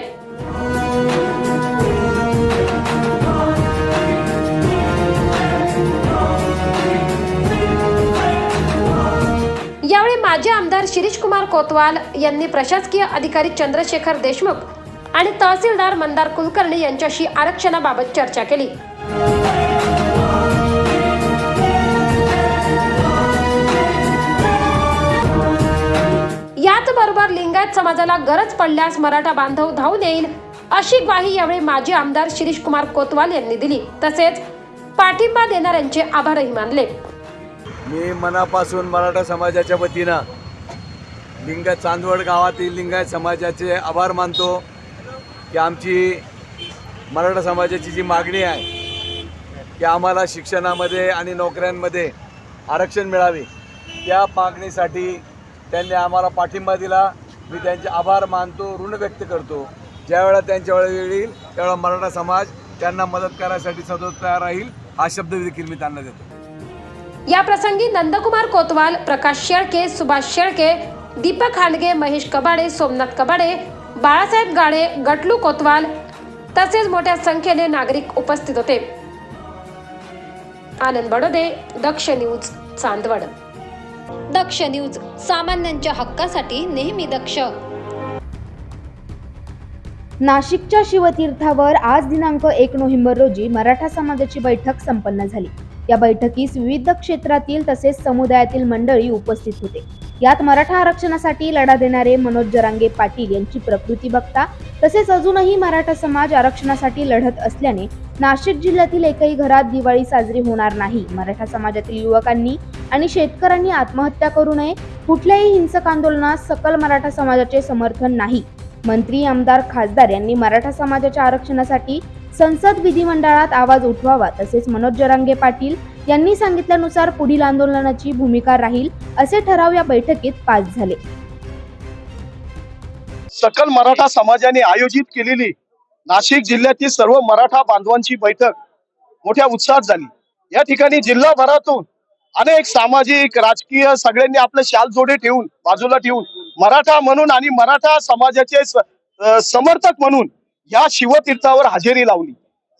यावेळी माजी आमदार शिरीष कुमार कोतवाल यांनी प्रशासकीय अधिकारी चंद्रशेखर देशमुख आणि तहसीलदार मंदार कुलकर्णी यांच्याशी आरक्षणाबाबत चर्चा केली. याचबरोबर लिंगायत समाजाला गरज पडल्यास मराठा बांधव धावून येईल अशी ग्वाही यावेळी माजी आमदार शिरीष कुमार कोतवाल यांनी दिली. तसेच पाठिंबा देणाऱ्यांचे आभारही मानले. मी मनापासून मराठा समाजाच्या वतीनं चांदवड गावातील लिंगायत समाजाचे आभार मानतो की आमची मराठा समाजाची जी मागणी आहे की आम्हाला शिक्षणामध्ये आणि नोकऱ्यांमध्ये आरक्षण मिळावे, त्या मागणीसाठी त्यांनी आम्हाला पाठिंबा दिला. मी त्यांचे आभार मानतो, ऋण व्यक्त करतो. ज्यावेळेला त्यांच्या वेळ येईल त्यावेळेला मराठा समाज त्यांना मदत करायसाठी सदैव तयार राहील, हा शब्द देखील मी त्यांना देतो. या प्रसंगी नंदकुमार कोतवाल, प्रकाश शेळके, सुभाष शेळके, दीपक हांडगे, महेश कबाडे, सोमनाथ कबाडे, बाळासाहेब गाडे, गटलू कोतवाल तसेच मोठ्या संख्येने नागरिक उपस्थित होते. आनंद बडोदे, दक्ष न्यूज, चांदवड. दक्ष न्यूज, सामान्यांच्या हक्कासाठी नेहमी दक्ष. नाशिकच्या शिवतीर्थावर आज दिनांक 1 नोव्हेंबर रोजी मराठा समाजाची बैठक संपन्न झाली. या बैठकीस विविध क्षेत्रातील तसेच समुदायातील मंडळी उपस्थित होते. यात मराठा आरक्षणासाठी लढा देणारे मनोज जरांगे पाटील यांची प्रकृती बघता तसेच अजूनही मराठा समाज आरक्षणासाठी लढत असल्याने नाशिक जिल्ह्यातील एकही घरात दिवाळी साजरी होणार नाही. मराठा समाजातील युवकांनी आणि शेतकऱ्यांनी आत्महत्या करू नये. कुठल्याही हिंसक आंदोलनास सकल मराठा समाजाचे समर्थन नाही. मंत्री, आमदार, खासदार यांनी मराठा समाजाच्या आरक्षणासाठी संसद विधिमंडळात आवाज उठवावा. तसेच मनोज जरांगे पाटील यांनी सांगितल्यानुसार पुढील आंदोलनाची भूमिका राहील असे ठराव या बैठकीत पास झाले. सकल मराठा समाजाने आयोजित केलेली नाशिक जिल्ह्यातील सर्व मराठा बांधवांची बैठक मोठ्या उत्साहात झाली. या ठिकाणी जिल्हाभरातून अनेक सामाजिक, राजकीय सगळ्यांनी आपले शाल जोडे ठेवून बाजूला ठेवून मराठा म्हणून आणि मराठा समाजाचे समर्थक म्हणून या शिवतीर्थावर हजेरी लावली.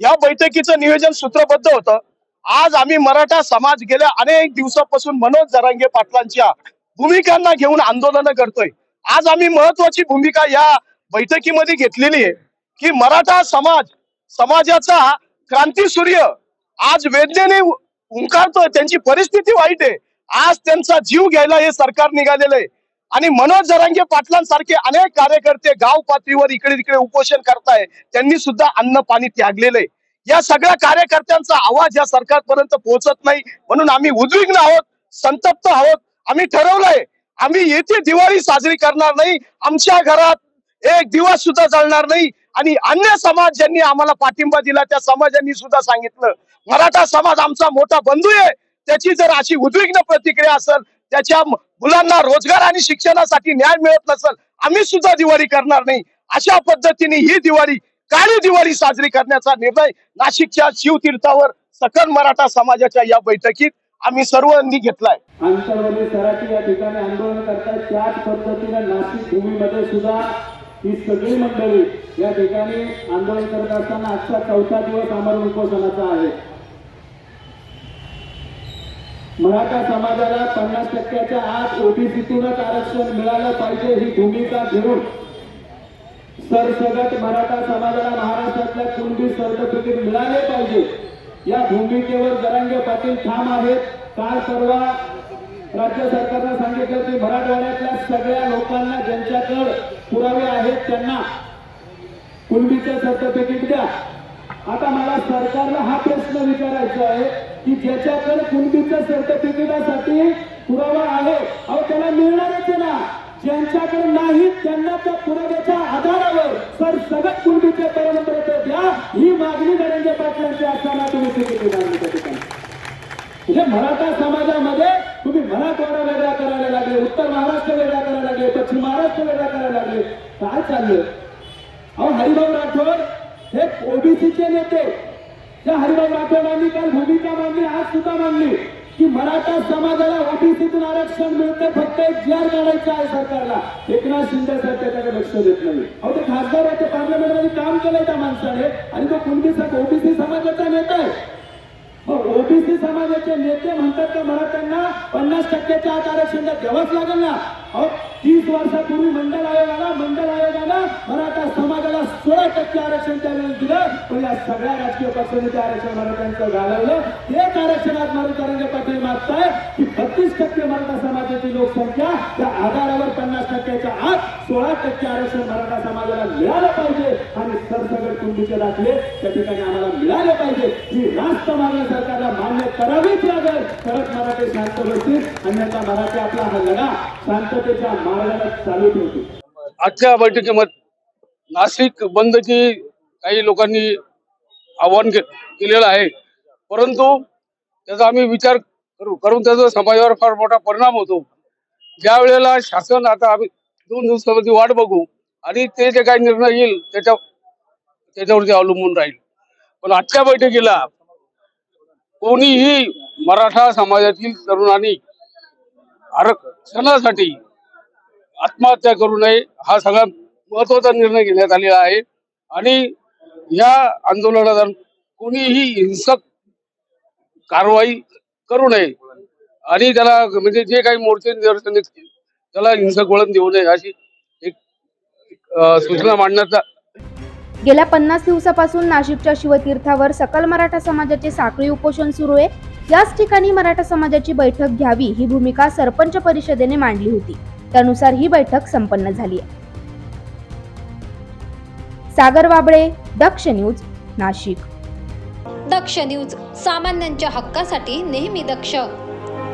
या बैठकीचं नियोजन सूत्रबद्ध होतं. आज आम्ही मराठा समाज गेल्या अनेक दिवसापासून मनोज जरांगे पाटलांच्या भूमिकांना घेऊन आंदोलन करतोय. आज आम्ही महत्वाची भूमिका या बैठकीमध्ये घेतलेली आहे की मराठा समाजाचा क्रांती सूर्य आज वेदनेने हुंकारतोय. त्यांची परिस्थिती वाईट आहे. आज त्यांचा जीव घ्यायला हे सरकार निघालेलं आहे आणि मनोज जरांगे पाटलांसारखे अनेक कार्यकर्ते गाव पातळीवर इकडे तिकडे उपोषण करताय. त्यांनी सुद्धा अन्न पाणी त्यागलेलं आहे. या सगळ्या कार्यकर्त्यांचा आवाज या सरकारपर्यंत पोहोचत नाही म्हणून आम्ही उद्विग्न आहोत, संतप्त आहोत. आम्ही ठरवलंय आम्ही येथे दिवाळी साजरी करणार नाही. आमच्या घरात एक दिवस सुद्धा जळणार नाही. आणि अन्य समाज ज्यांनी आम्हाला पाठिंबा दिला त्या समाजांनी सुद्धा सांगितलं मराठा समाज आमचा मोठा बंधू आहे. त्याची जर अशी उद्विग्न प्रतिक्रिया असेल, त्याच्या मुलांना रोजगार आणि शिक्षणासाठी न्याय मिळत नसेल, आम्ही सुद्धा दिवाळी करणार नाही. अशा पद्धतीने ही दिवाळी काळी दिवाळी साजरी करण्याचा निर्णय नाशिकच्या शिवतीर्थावर सकल मराठा समाजाच्या या बैठकीत आम्ही सर्वांनी घेतलाय. आंतरवाली सराठी या ठिकाणी आंदोलन करतात. त्याच पद्धतीने नाशिक भूमीमध्ये सुद्धा ही सगळी मंडळी या ठिकाणी आंदोलन करत असताना आजचा 4था दिवस आमरण उपोषणाचा आहे. मराठा समाजाला 50% आत ओबीसीतूनच आरक्षण मिळालं पाहिजे ही भूमिका घेऊन सरसगट मराठा समाजाला महाराष्ट्रातल्या कुणबी सर्टिफिकेट मिळाले पाहिजे या भूमिकेवर जरांगे पाटील ठाम आहेत. काल परवा राज्य सरकारनं सांगितलं की मराठवाड्यातल्या सगळ्या लोकांना ज्यांच्याकडे पुरावे आहेत त्यांना कुणबीचं सर्टिफिकेट द्या. आता मला सरकारला हा प्रश्न विचारायचा आहे की ज्याच्याकडे कुणबीच्या सर्टिफिकेटासाठी पुरावा आहे अहो त्याला मिळणारच आहे ना. ज्यांच्याकडे नाहीत त्यांना त्या पुराव्याच्या आधारावर सरसगट कुणबीचे प्रमाणपत्र द्या ही मागणी जरांगे पाटलांची असताना तुम्ही तिकीट मागणी त्या ठिकाणी म्हणजे मराठा समाजामध्ये तुम्ही मराठवाडा वेगळा करायला लागले, उत्तर महाराष्ट्र वेगळा करायला लागले, पश्चिम महाराष्ट्र वेगळा करायला लागले. काय चाललंय? अहो हरिभाऊ राठोड हे ओबीसीचे नेते त्या हरिभाऊ राठोडांनी काल भूमिका मांडली, आज सुद्धा मांडली की मराठा समाजाला ओबीसीतून आरक्षण मिळते, फक्त एक जार काढायचा आहे सरकारला. एकनाथ शिंदे साहेब त्याच्याकडे लक्ष देत नाही. अहो ते खासदार होते, पार्लमेंटमध्ये काम केलंय त्या माणसाने आणि तो ओबीसी समाजाचा नेता आहे. ओबीसी समाजाचे नेते म्हणतात का मराठ्यांना 50% आत आरक्षण द्यावंच लागेल ना. अहो 30 वर्षापूर्वी मंडल आयोगानं मराठा समाजाला 16% आरक्षण त्यावेळेस दिलं, पण या सगळ्या राजकीय पक्षांनी ते आरक्षण मराठ्यांचं घालवलं. तेच आरक्षण आज जरांगे पाटील मागताय की 32% मराठा समाजाची लोकसंख्या त्या आधारावर 50%च्या आत 16% आरक्षण मराठा समाजाला मिळालं पाहिजे आणि सरसगट कुणबीचे दाखले त्या ठिकाणी आम्हाला मिळाले पाहिजे. ही रास्त मागणी सरकारला मान्य करावीच लागेल, तरच मराठी शांत बसतील, अन्यथा मराठी आपला हा लढा शांततेच्या मार्गाने चालू ठेवतील. आजच्या बैठकीमध्ये नाशिक बंदची काही लोकांनी आवाहन केलेलं आहे, परंतु त्याचा आम्ही विचार करून त्याचा समाजावर फार मोठा परिणाम होतो. ज्या वेळेला शासन आता आम्ही 2 दिवसामध्ये वाट बघू आणि ते जे काही निर्णय येईल त्याच्यावरती अवलंबून राहील. पण आजच्या बैठकीला कोणीही मराठा समाजातील तरुणांनी आरक्षणासाठी आत्महत्या करू नये हा सगळ्यात महत्वाचा निर्णय घेण्यात आलेला आहे आणि या आंदोलनात कोणीही हिंसक कारवाई करू नये आणि त्याला म्हणजे जे काही मोर्चे निदर्शन त्याला हिंसक वळण देऊ नये अशी एक सूचना मांडण्याचा. गेल्या 50 दिवसापासून नाशिकच्या शिवतीर्थावर सकल मराठा समाजाचे साखळी उपोषण सुरू आहे. याच ठिकाणी मराठा समाजाची बैठक घ्यावी ही भूमिका सरपंच परिषदेने मांडली होती. त्यानुसार ही बैठक संपन्न झाली आहे. सागर वाबळे, दक्ष न्यूज, नाशिक. दक्ष न्यूज, सामान्यांच्या हक्कासाठी नेहमी दक्ष.